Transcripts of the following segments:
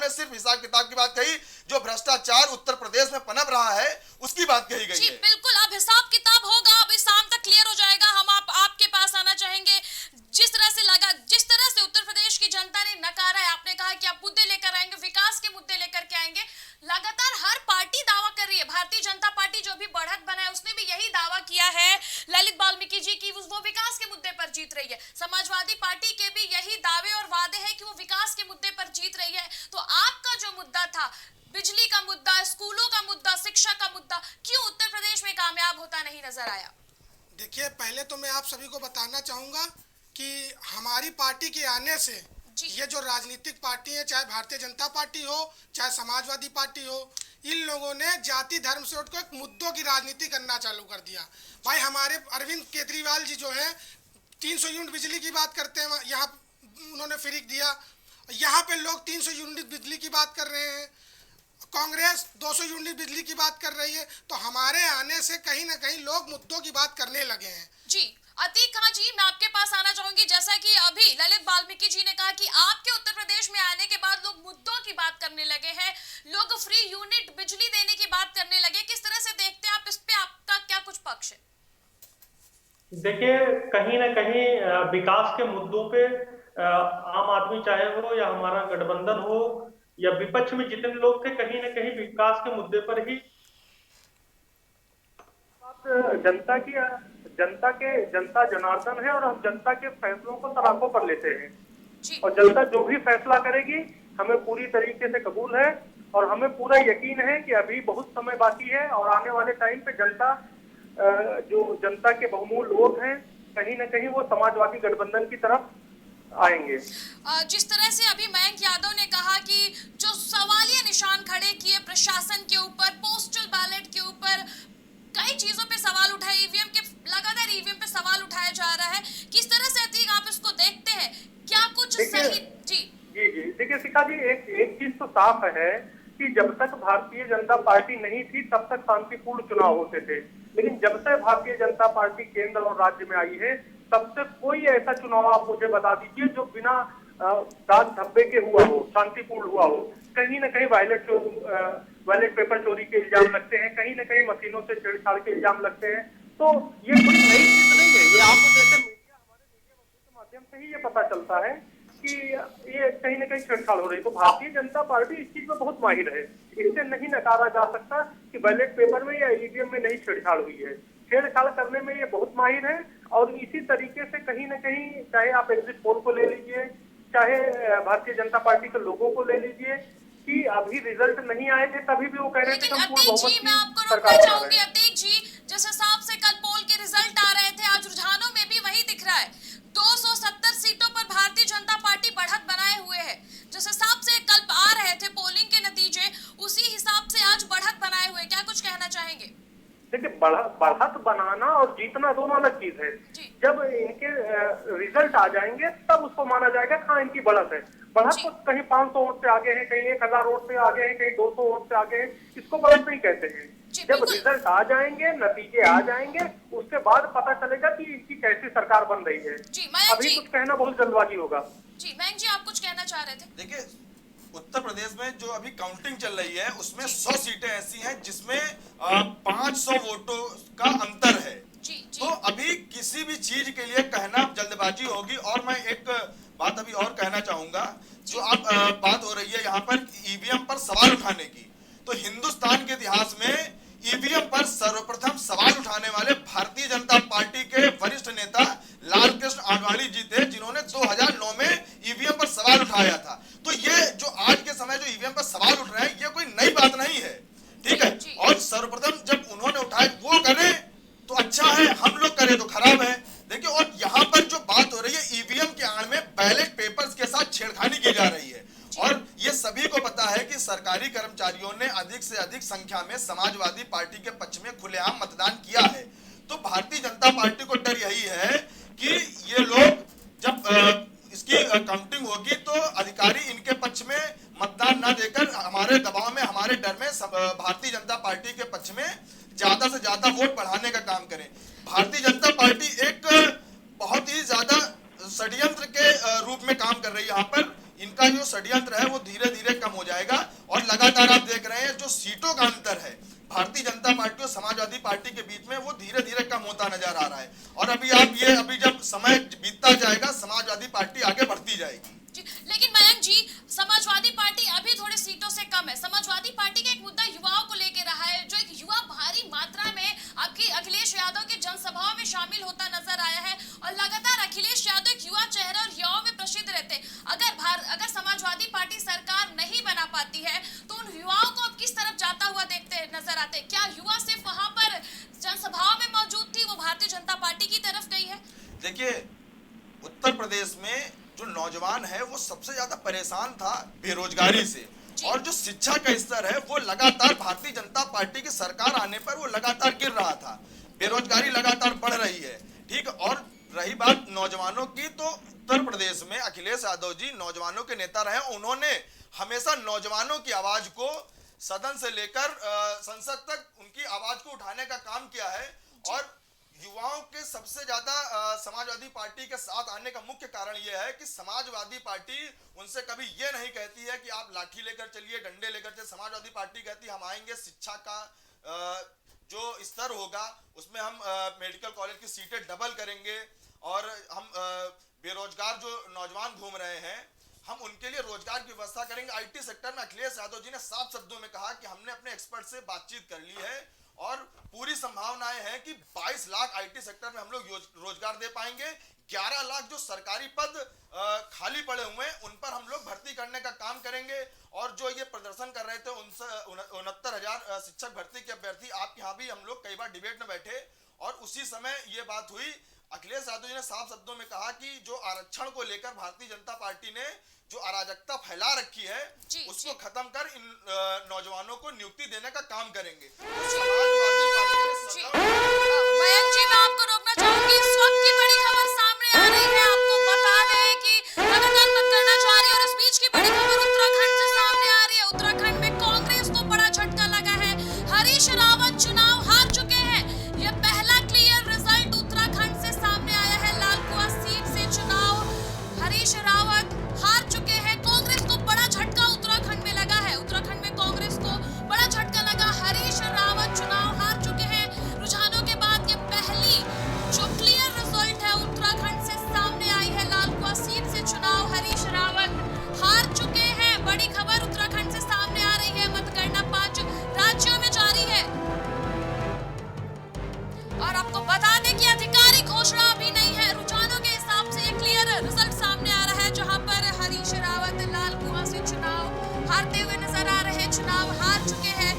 है, सिर्फ हिसाब किताब की बात कही। जो भ्रष्टाचार उत्तर प्रदेश में पनप रहा है उसकी बात कही गई है। बिल्कुल, अब हिसाब किताब होगा, अब इस शाम तक क्लियर हो जाएगा। हम आपके पास आना चाहेंगे। जिस तरह से लगा, जिस तरह से उत्तर प्रदेश की जनता ने नकारा है, आपने कहा कि आप मुद्दे लेकर आएंगे, विकास के मुद्दे लेकर के आएंगे। लगातार हर पार्टी दावा कर रही है, भारतीय जनता पार्टी जो भी बढ़त बना है उसने भी यही दावा किया है ललित वाल्मीकि जी की वो विकास के मुद्दे पर जीत रही है। समाजवादी पार्टी के भी यही दावे और वादे हैं कि वो विकास के मुद्दे पर जीत रही है। तो आपका जो मुद्दा था, बिजली का मुद्दा, स्कूलों का मुद्दा, शिक्षा का मुद्दा, क्यों उत्तर प्रदेश में कामयाब होता नहीं नजर आया? देखिए, पहले तो मैं आप सभी को बताना चाहूँगा कि हमारी पार्टी के आने से ये जो राजनीतिक पार्टी है, चाहे भारतीय जनता पार्टी हो चाहे समाजवादी पार्टी हो, इन लोगों ने जाति धर्म से उठकर एक मुद्दों की राजनीति करना चालू कर दिया। भाई, हमारे अरविंद केजरीवाल जी जो है 300 यूनिट बिजली की बात करते हैं, यहाँ उन्होंने फ्री दिया। यहाँ पे लोग 300 यूनिट बिजली की बात कर रहे हैं, कांग्रेस 200 यूनिट बिजली की बात कर रही है। तो हमारे आने से कहीं ना कहीं लोग मुद्दों की बात करने लगे हैं। जी अतीक खां जी, मैं आपके पास आना चाहूंगी। जैसा कि अभी ललित वाल्मीकि जी ने कहा कि आपके उत्तर प्रदेश में आने के बाद लोग मुद्दों की बात करने लगे हैं, लोग फ्री यूनिट बिजली देने की बात करने लगे। किस तरह से देखते हैं आप इस पे, आपका क्या कुछ पक्ष है? देखिए, कहीं ना कहीं विकास के मुद्दों पे आम आदमी चाहे वो या हमारा गठबंधन हो या विपक्ष में जितने लोग थे, कहीं ना कहीं विकास के मुद्दे पर ही जनता जनार्दन है और हम जनता के फैसलों को सराखों पर लेते हैं और जनता जो भी फैसला करेगी हमें पूरी तरीके से कबूल है और हमें पूरा यकीन है कि अभी बहुत समय बाकी है और आने वाले टाइम पे जो जनता के बहुमूल्य वोट हैं, कहीं ना कहीं वो समाजवादी गठबंधन की तरफ आएंगे। जिस तरह से अभी मयंक यादव ने कहा कि जो सवालिया निशान खड़े किए प्रशासन के ऊपर, पोस्टल बैलेट के ऊपर, कई चीजों पे सवाल उठाए, ईवीएम के लगातार ईवीएम पे सवाल उठाया जा रहा है, किस तरह से अतीक आप इसको देखते हैं? क्या कुछ सही? जी जी देखिए शिखा जी, एक चीज तो साफ है कि जब तक भारतीय जनता पार्टी नहीं थी तब तक शांतिपूर्ण चुनाव होते थे, लेकिन जब से भारतीय जनता पार्टी केंद्र और राज्य में आई है तब से कोई ऐसा चुनाव आप मुझे बता दीजिए जो बिना दाग धब्बे के हुआ हो, शांतिपूर्ण हुआ हो। कहीं ना कहीं बैलेट पेपर चोरी के इल्जाम लगते हैं, कहीं ना कहीं मशीनों से छेड़छाड़ के इल्जाम लगते हैं। तो ये कोई नई चीज नहीं है, ये आपको जैसे मीडिया, हमारे मीडिया के माध्यम से ही ये पता चलता है कि ये कहीं ना कहीं छेड़छाड़ हो रही है। तो भारतीय जनता पार्टी इस चीज में बहुत माहिर है, इससे नहीं नकारा जा सकता कि बैलेट पेपर में या ईवीएम में नहीं छेड़छाड़ हुई है। छेड़छाड़ करने में ये बहुत माहिर है और इसी तरीके से कहीं ना कहीं, चाहे आप एग्जिट पोल को ले लीजिए, चाहे भारतीय जनता पार्टी के लोगों को ले लीजिए, कि अभी रिजल्ट नहीं आए थे तभी भी वो कह रहे थे हम पूर्ण बहुमत की सरकार बना रहे हैं। अतीक जी, जिस हिसाब से कल पोल के रिजल्ट आ रहे थे, आज रुझानों में भी वही दिख रहा है। 270 सीटों पर भारतीय जनता पार्टी बढ़त बनाए हुए है। जिस हिसाब से कल आ रहे थे पोलिंग के नतीजे, उसी हिसाब से आज बढ़त बनाए हुए, क्या कुछ कहना चाहेंगे? देखिए, बढ़त बनाना और जीतना दोनों अलग चीज है। जब इनके रिजल्ट आ जाएंगे तब उसको माना जाएगा हाँ इनकी बढ़त है। बढ़त तो कहीं 500 वोट से आगे है, कहीं 1000 वोट से आगे है, कहीं 200 वोट से आगे है, इसको बढ़त नहीं कहते हैं। जब रिजल्ट आ जाएंगे, नतीजे आ जाएंगे, उसके बाद पता चलेगा कि इनकी कैसी सरकार बन रही है। अभी कुछ कहना बहुत जल्दबाजी होगा। जी मयंक जी, आप कुछ कहना चाह रहे थे? देखिए, उत्तर प्रदेश में जो अभी काउंटिंग चल रही है उसमें 100 सीटें ऐसी हैं जिसमें 500 वोटों का अंतर है। तो अभी किसी भी चीज के लिए कहना जल्दबाजी होगी। और मैं एक बात अभी और कहना चाहूंगा, जो आप बात हो रही है यहाँ पर ईवीएम पर सवाल उठाने की, तो हिंदुस्तान के इतिहास में ईवीएम पर सर्वप्रथम सवाल उठाने वाले भारतीय जनता पार्टी के वरिष्ठ नेता लाल कृष्ण आडवाणी जी थे, जिन्होंने 2009 में ईवीएम पर सवाल उठाया था। तो ये जो आज के समय जो ईवीएम पर सवाल उठ रहे हैं, ये कोई नई बात नहीं है, ठीक है। और सर्वप्रथम जब उन्होंने उठाए वो करें तो अच्छा है, हम लोग करें तो खराब है। देखिए, और यहाँ पर जो बात हो रही है ईवीएम के आड़ में बैलेट पेपर्स के साथ छेड़खानी की जा रही है और ये सभी को पता है कि सरकारी कर्मचारियों ने अधिक से अधिक संख्या में समाजवादी पार्टी के पक्ष में खुलेआम मतदान किया है। तो भारतीय जनता पार्टी को डर यही है कि ये लोग जब इसकी काउंटिंग होगी तो अधिकारी इनके पक्ष में मतदान न देकर हमारे दबाव में, हमारे डर में भारतीय जनता पार्टी के पक्ष में ज्यादा से ज्यादा वोट बढ़ाने का काम करें। भारतीय जनता पार्टी एक बहुत ही ज्यादा षड्यंत्र के रूप में काम कर रही है। यहाँ पर इनका जो षड्यंत्र है वो धीरे धीरे कम हो जाएगा। और लगातार आप देख रहे हैं जो सीटों का अंतर है भारतीय जनता पार्टी और समाजवादी पार्टी के बीच में, वो धीरे धीरे कम होता नजर आ रहा है। और अभी जब समय बीतता जाएगा समाजवादी पार्टी आगे बढ़ती जाएगी। लेकिन मयंक जी, समाजवादी पार्टी अभी थोड़े सीटों से कम है। समाजवादी पार्टी का एक मुद्दा युवाओं को लेकर रहा है, जो एक युवा भारी मात्रा में आपकी अखिलेश यादव के जनसभाओं में शामिल होता नजर आया है। और लगातार अखिलेश यादव एक युवा चेहरा और युवाओं में प्रसिद्ध रहते। अगर समाजवादी पार्टी सरकार नहीं बना पाती है तो उन युवाओं को अब किस तरफ जाता हुआ देखते नजर आते? क्या युवा सिर्फ वहां पर जनसभाओं में मौजूद थी, वो भारतीय जनता पार्टी की तरफ गई है? देखिए, उत्तर प्रदेश में जो नौजवान है वो सबसे ज्यादा परेशान था बेरोजगारी से, और जो शिक्षा का स्तर है वो लगातार भारतीय जनता पार्टी की सरकार आने पर वो लगातार गिर रहा था। बेरोजगारी लगातार बढ़ रही है, ठीक। और रही बात नौजवानों की, तो उत्तर प्रदेश में अखिलेश यादव जी नौजवानों के नेता रहे। उन्होंने हमेशा नौजवानों की आवाज को सदन से लेकर संसद तक उनकी आवाज को उठाने का काम किया है। और युवाओं के सबसे ज्यादा समाजवादी पार्टी के साथ आने का मुख्य कारण यह है कि समाजवादी पार्टी उनसे कभी ये नहीं कहती है कि आप लाठी लेकर चलिए, डंडे लेकर चलिए। समाजवादी पार्टी कहती है हम आएंगे, शिक्षा का जो स्तर होगा उसमें हम मेडिकल कॉलेज की सीटें डबल करेंगे, और हम बेरोजगार जो नौजवान घूम रहे हैं हम उनके लिए रोजगार की व्यवस्था करेंगे। आईटी सेक्टर में अखिलेश यादव जी ने साफ शब्दों में कहा कि हमने अपने एक्सपर्ट से बातचीत कर ली है और पूरी संभावनाएं हैं कि 22 लाख आईटी सेक्टर में हम लोग रोजगार दे पाएंगे। 11 लाख जो सरकारी पद खाली पड़े हुए हैं उन पर हम लोग भर्ती करने का काम करेंगे। और जो ये प्रदर्शन कर रहे थे 69,000 शिक्षक भर्ती के अभ्यर्थी, आपके यहाँ भी हम लोग कई बार डिबेट में बैठे और उसी समय ये बात हुई। अखिलेश यादव जी ने साफ शब्दों में कहा कि जो आरक्षण को लेकर भारतीय जनता पार्टी ने जो अराजकता फैला रखी है उसको खत्म कर इन नौजवानों को नियुक्ति देने का काम करेंगे। मयंक जी, मैं आपको रोकना चाहूंगी। इस वक्त की बड़ी खबर सामने आ रही है, आपको बता दें कि लगातार मतगणना जारी और इस बीच की बड़ी खबर उत्तराखंड से सामने आ रही है। उत्तराखंड में कांग्रेस को बड़ा झटका लगा है। हरीश रावत चुनाव हार चुके हैं। यह पहला क्लियर रिजल्ट उत्तराखंड से सामने आया है। लालकुआ सीट से चुनाव हरीश रावत हार चुके हैं। कांग्रेस को बड़ा झटका उत्तराखंड में लगा है। उत्तराखंड में कांग्रेस को बड़ा झटका लगा। हरीश रावत चुनाव हार चुके हैं। रुझानों के बाद ये पहली जो क्लियर रिजल्ट है उत्तराखंड से सामने आई है। लालकुआ सीट से चुनाव हरीश रावत हार चुके हैं। बड़ी खबर उत्तराखंड से सामने आ रही है। मतगणना 5 राज्यों में जारी है और आपको बता दें कि आधिकारिक घोषणा अभी नहीं है। रुझानों के हिसाब से ये क्लियर रिजल्ट सामने आ रहा है, जहां पर हरीश रावत लालकुआ से चुनाव हारते हुए नजर आ रहे हैं। चुनाव हार चुके हैं।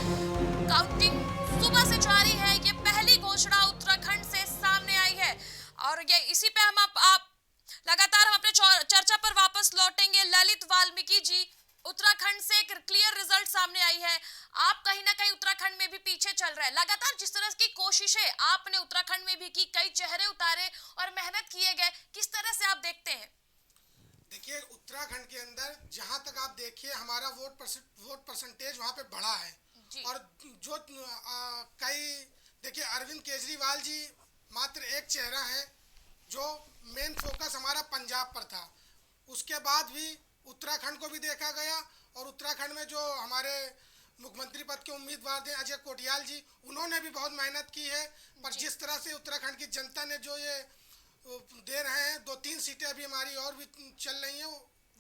काउंटिंग सुबह से जारी है। ये पहली घोषणा उत्तराखंड से सामने आई है और ये इसी पे हम आप लगातार हम अपने चर्चा पर वापस लौटेंगे। ललित वाल्मीकि जी, उत्तराखंड से एक क्लियर रिजल्ट सामने आई है। आप कहीं ना कहीं उत्तराखंड में भी पीछे चल रहे हैं। लगातार जिस तरह की कोशिशें आपने उत्तराखंड में भी की, कई चेहरे उतारे और मेहनत किए गए, किस तरह से आप देखते हैं? देखिए, उत्तराखंड के अंदर जहां तक आप देखिए हमारा वोट परसेंटेज वहां पे बढ़ा है। और जो देखिए अरविंद केजरीवाल जी मात्र एक चेहरा है जो मेन फोकस हमारा पंजाब पर था। उसके बाद भी उत्तराखंड को भी देखा गया और उत्तराखंड में जो हमारे मुख्यमंत्री पद के उम्मीदवार थे अजय कोटियाल जी, उन्होंने भी बहुत मेहनत की है। पर जिस तरह से उत्तराखंड की जनता ने जो ये दे रहे हैं, 2-3 सीटें अभी हमारी और भी चल रही हैं,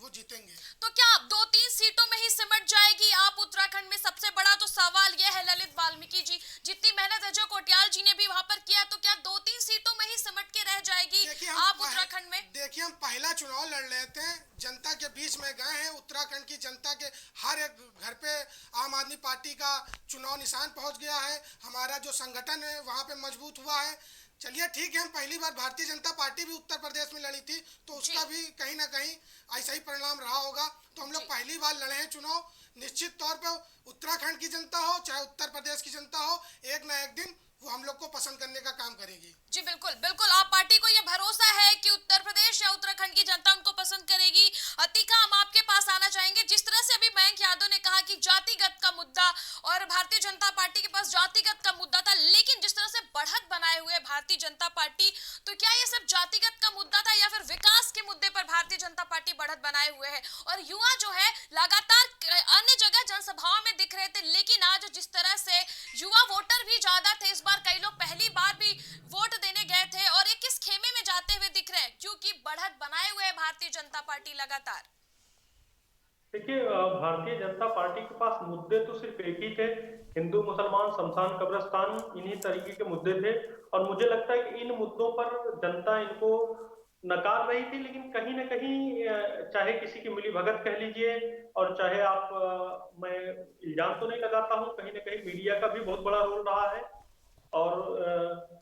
वो जीतेंगे। तो क्या 2-3 सीटों में ही सिमट जाएगी आप उत्तराखंड में? सबसे बड़ा तो सवाल यह है ललित वाल्मीकि जी, जितनी मेहनत अजय कोटियाल जी ने भी वहां पर किया, तो क्या 2-3 सीटों में ही सिमट के रह जाएगी आप उत्तराखंड में? देखिए, हम पहला चुनाव लड़ रहे थे, जनता के बीच में गए हैं। उत्तराखंड की जनता के हर एक घर पे आम आदमी पार्टी का चुनाव निशान पहुंच गया है। हमारा जो संगठन है वहां पे मजबूत हुआ है। चलिए ठीक है, हम पहली बार भारतीय जनता पार्टी भी उत्तर प्रदेश में लड़ी थी, तो उसका भी कहीं ना कहीं ऐसा ही परिणाम रहा होगा। तो हम लोग पहली बार लड़े हैं चुनाव। निश्चित तौर पर उत्तराखंड की जनता हो चाहे उत्तर प्रदेश की जनता हो, एक ना एक दिन वो हम लोग को पसंद करने का काम करेगी। जी बिल्कुल बिल्कुल, आप पार्टी को ये भरोसा है कि उत्तर प्रदेश या उत्तराखंड की जनता उनको पसंद करेगी। अतिका, हम आपके पास आना चाहेंगे। जिस तरह से अभी मयंक यादव ने कहा कि जातिगत का मुद्दा और भारतीय जनता पार्टी के पास जातिगत का मुद्दा था, लेकिन जिस तरह से बढ़त बनाए हुए भारतीय जनता पार्टी, तो क्या ये सब जातिगत का मुद्दा था या फिर विकास के मुद्दे पर भारतीय जनता पार्टी बढ़त बनाए हुए है? और युवा जो है लगातार देखिए, भारतीय जनता पार्टी के पास मुद्दे तो सिर्फ एक ही थे, हिंदू मुसलमान शमशान कब्रिस्तान, इन्हीं तरीके के मुद्दे थे। और मुझे लगता है कि इन मुद्दों पर जनता इनको नकार रही थी, लेकिन कहीं ना कहीं चाहे किसी की मिलीभगत कह लीजिए, और चाहे आप मैं इल्जाम तो नहीं लगाता हूँ, कहीं ना कहीं मीडिया का भी बहुत बड़ा रोल रहा है। और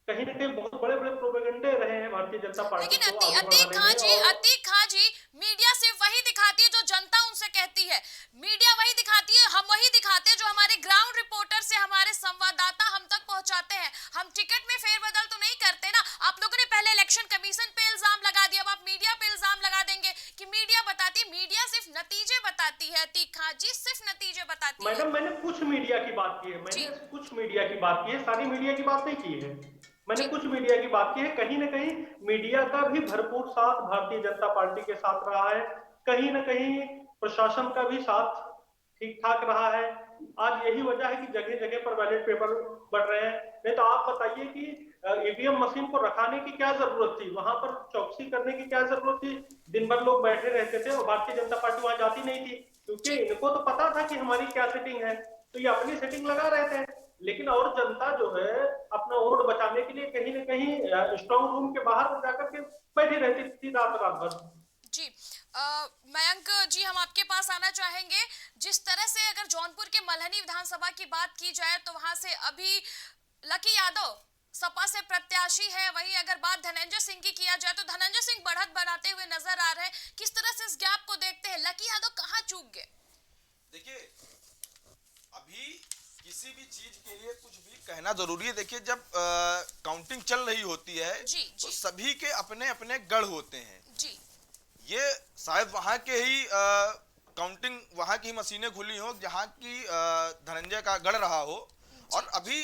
कहीं ना कहीं बहुत बड़े बड़े प्रोपेगेंडे रहे हैं भारतीय जनता पार्टी लेकिन को आगे बढ़ाने में। और अतीक खां जी, मीडिया सिर्फ वही दिखाती है जो जनता उनसे कहती है। मीडिया वही दिखाती है, हम वही दिखाते हैं जो हमारे ग्राउंड रिपोर्टर से हमारे संवाददाता हम तक पहुंचाते हैं। हम टिकट में फेरबदल तो नहीं करते ना। आप लोगों ने पहले इलेक्शन कमीशन पे इल्जाम लगा दिया, अब आप मीडिया पे इल्जाम लगा देंगे कि मीडिया बताती। मीडिया सिर्फ नतीजे बताती है अतीक खां जी, सिर्फ नतीजे बताती है। मैडम, मैंने कुछ मीडिया की बात की है, मैंने कुछ मीडिया की बात की है, सारी मीडिया की बात नहीं की है। मैंने कुछ मीडिया की बात की है। कहीं ना कहीं मीडिया का भी भरपूर साथ भारतीय जनता पार्टी के साथ रहा है, कहीं ना कहीं प्रशासन का भी साथ ठीक ठाक रहा है। आज यही वजह है कि जगह जगह पर बैलेट पेपर बढ़ रहे हैं। नहीं तो आप बताइए कि ईवीएम मशीन को रखाने की क्या जरूरत थी, वहां पर चौकसी करने की क्या जरूरत थी। दिन भर लोग बैठे रहते थे और भारतीय जनता पार्टी वहां जाती नहीं थी, क्योंकि इनको तो पता था कि हमारी क्या सेटिंग है, तो ये अपनी सेटिंग लगा रहे थे। लेकिन और जनता जो है अपना वोट बचाने के लिए कहीं ना कहीं स्ट्रांग रूम के बाहर जाकर के बैठी रहती थी रात भर। जी मयंक जी, हम आपके पास आना चाहेंगे। जिस तरह से अगर जौनपुर के मल्हनी विधानसभा की बात की जाए तो वहां से अभी लकी यादव सपा से प्रत्याशी है। वहीं अगर बात धनंजय सिंह की किया जाए तो धनंजय सिंह बढ़त बनाते हुए नजर आ रहे हैं। किस तरह से इस गैप को देखते हैं? लकी यादव कहाँ चूक गए? देखिए, अभी किसी भी चीज के लिए कुछ भी कहना जरूरी है। देखिए, जब काउंटिंग चल रही होती है तो सभी के अपने अपने गढ़ होते हैं जी। ये शायद वहां के ही काउंटिंग, वहां की मशीनें खुली हो जहां की धनंजय का गढ़ रहा हो, और अभी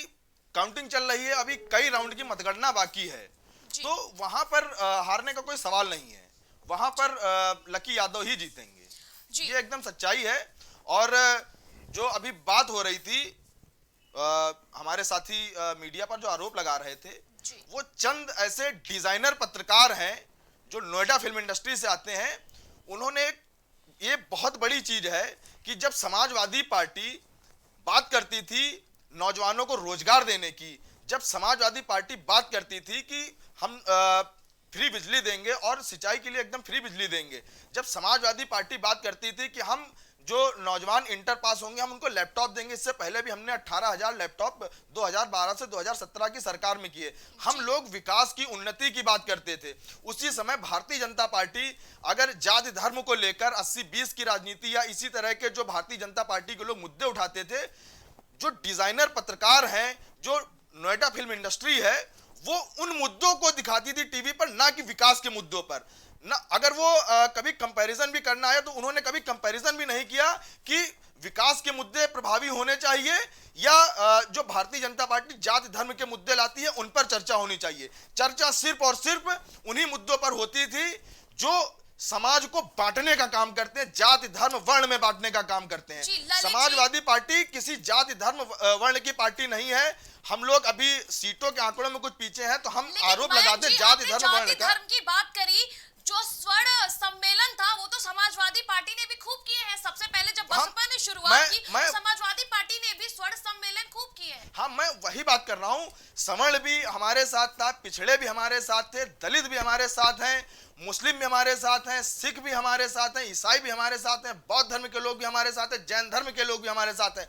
काउंटिंग चल रही है, अभी कई राउंड की मतगणना बाकी है, तो वहां पर हारने का कोई सवाल नहीं है। वहां पर लकी यादव ही जीतेंगे, ये एकदम सच्चाई है। और जो अभी बात हो रही थी, हमारे साथी मीडिया पर जो आरोप लगा रहे थे, वो चंद ऐसे डिजाइनर पत्रकार हैं जो नोएडा फिल्म इंडस्ट्री से आते हैं। उन्होंने, ये बहुत बड़ी चीज है कि जब समाजवादी पार्टी बात करती थी नौजवानों को रोजगार देने की, जब समाजवादी पार्टी बात करती थी कि हम फ्री बिजली देंगे और सिंचाई के लिए एकदम फ्री बिजली देंगे, जब समाजवादी पार्टी बात करती थी कि हम जो नौजवान इंटर पास होंगे हम उनको लैपटॉप देंगे, इससे पहले भी हमने 18,000 लैपटॉप 2012 से 2017 की सरकार में किए, हम लोग विकास की उन्नति की बात करते थे। उसी समय भारतीय जनता पार्टी अगर जाति धर्म को लेकर 80-20 की राजनीति या इसी तरह के जो भारतीय जनता पार्टी के लोग मुद्दे उठाते थे, जो डिजाइनर पत्रकार हैं, जो नोएडा फिल्म इंडस्ट्री है, वो उन मुद्दों को दिखाती थी टीवी पर, ना कि विकास के मुद्दों पर। ना अगर वो कभी कंपैरिजन भी करना है तो उन्होंने कभी कंपैरिजन भी नहीं किया कि विकास के मुद्दे प्रभावी होने चाहिए या जो भारतीय जनता पार्टी जाति धर्म के मुद्दे लाती है उन पर चर्चा होनी चाहिए। चर्चा सिर्फ और सिर्फ उन्हीं मुद्दों पर होती थी जो समाज को बांटने का काम करते हैं, जाति धर्म वर्ण में बांटने का काम करते हैं। समाजवादी पार्टी किसी जाति धर्म वर्ण की पार्टी नहीं है। हम लोग अभी सीटों के आंकड़ों में कुछ पीछे हैं तो हम आरोप लगाते हैं जाति धर्म वर्ण का। धर्म की बात करी, जो स्वर्ण सम्मेलन था वो तो समाजवादी पार्टी ने भी खूब किए हैं। सबसे पहले जब बसपा ने शुरुआत की तो समाजवादी पार्टी ने भी स्वर्ण सम्मेलन खूब किए हैं। हाँ, मैं वही बात कर रहा हूँ। सवर्ण भी हमारे साथ था, पिछड़े भी हमारे साथ थे, दलित भी हमारे साथ हैं, मुस्लिम भी हमारे साथ हैं, सिख भी हमारे साथ हैं, ईसाई भी हमारे साथ हैं, बौद्ध धर्म के लोग भी हमारे साथ हैं, जैन धर्म के लोग भी हमारे साथ हैं।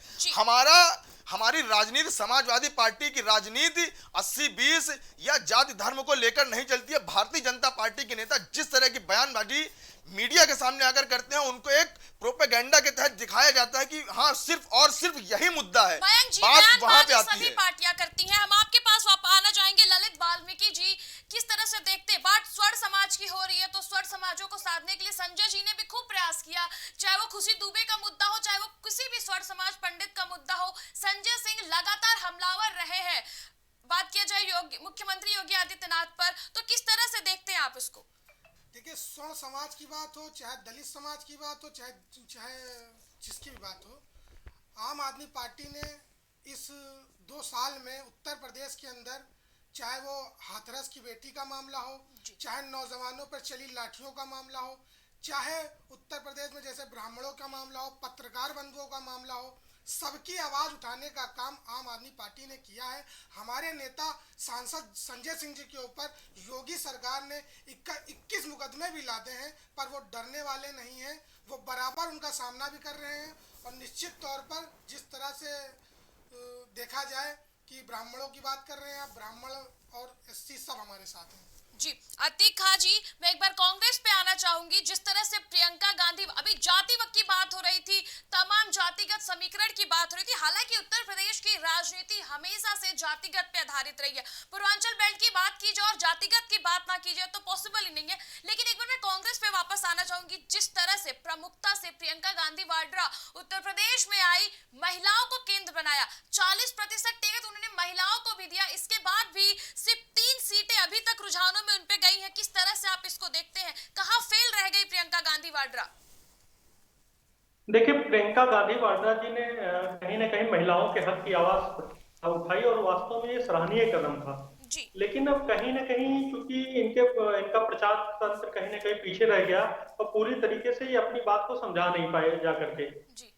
हमारी राजनीति, समाजवादी पार्टी की राजनीति 80-20 या जाति धर्म को लेकर नहीं चलती है। भारतीय जनता पार्टी के नेता जिस तरह की बयानबाजी मीडिया के सामने आकर करते हैं, उनको एक प्रोपेगेंडा के तहत दिखाया जाता है कि हाँ सिर्फ और सिर्फ यही मुद्दा है। बात वहां पे आती है। सभी पार्टियां करती हैं। हम आपके पास आना चाहेंगे ललित वाल्मीकि जी, किस तरह से देखते हैं बात स्वर्ण समाज की हो रही है तो स्वर्ण समाजों को साधने के लिए संजय जी ने भी खूब प्रयास किया, चाहे वो खुशी दुबे का मुद्दा हो, चाहे वो किसी भी स्वर्ण समाज पंडित का मुद्दा हो। संजय सिंह लगातार हमलावर रहे हैं। बात किया जाए मुख्यमंत्री योगी आदित्यनाथ पर, तो किस तरह से देखते हैं आप इसको? देखिए, स्वर्ण समाज की बात हो, चाहे दलित समाज की बात हो, चाहे जिसकी भी बात हो, आम आदमी पार्टी ने इस 2 साल में उत्तर प्रदेश के अंदर, चाहे वो हाथरस की बेटी का मामला हो, चाहे नौजवानों पर चली लाठियों का मामला हो, चाहे उत्तर प्रदेश में जैसे ब्राह्मणों मामला हो, पत्रकार बंधुओं का मामला हो, सबकी आवाज उठाने का काम आम आदमी पार्टी ने किया है। हमारे नेता सांसद संजय सिंह जी के ऊपर योगी सरकार ने 21 मुकदमे भी लादे हैं, पर वो डरने वाले नहीं हैं। वो बराबर उनका सामना भी कर रहे हैं। और निश्चित तौर पर जिस तरह से देखा जाए कि ब्राह्मणों की बात कर रहे हैं आप, ब्राह्मण और एससी सब हमारे साथ हैं। जी अतीक खां जी, मैं एक बार कांग्रेस पे आना चाहूंगी। जिस तरह से प्रियंका गांधी, अभी जातिवाद की बात हो रही थी, तमाम जातिगत समीकरण की बात हो रही थी। हालांकि उत्तर प्रदेश की राजनीति हमेशा से जातिगत पे आधारित रही है। पूर्वांचल बेल्ट की बात की जाए और जातिगत की बात ना की जाए तो पॉसिबल ही नहीं है। लेकिन एक बार मैं कांग्रेस पे वापस आना चाहूंगी। जिस तरह से प्रमुखता से प्रियंका गांधी वाड्रा उत्तर प्रदेश में आई, महिलाओं को केंद्र बनाया, 40% टिकट उन्होंने महिलाओं को भी दिया। इसके बाद भी सिर्फ 3 सीटें अभी तक रुझानों में उन पे गई है। किस तरह से आप इसको देखते हैं? कहां फेल रह गई प्रियंका गांधी वाड्रा? देखिए, प्रियंका गांधी वाड्रा जी ने कहीं ना कहीं महिलाओं के हक की आवाज उठाई और वास्तव में ये सराहनीय कदम था। लेकिन अब कहीं ना कहीं चूंकि इनका प्रचार तंत्र कहीं ना कहीं पीछे रह गया और पूरी तरीके से ये अपनी बात को समझा नहीं पाए जा करके।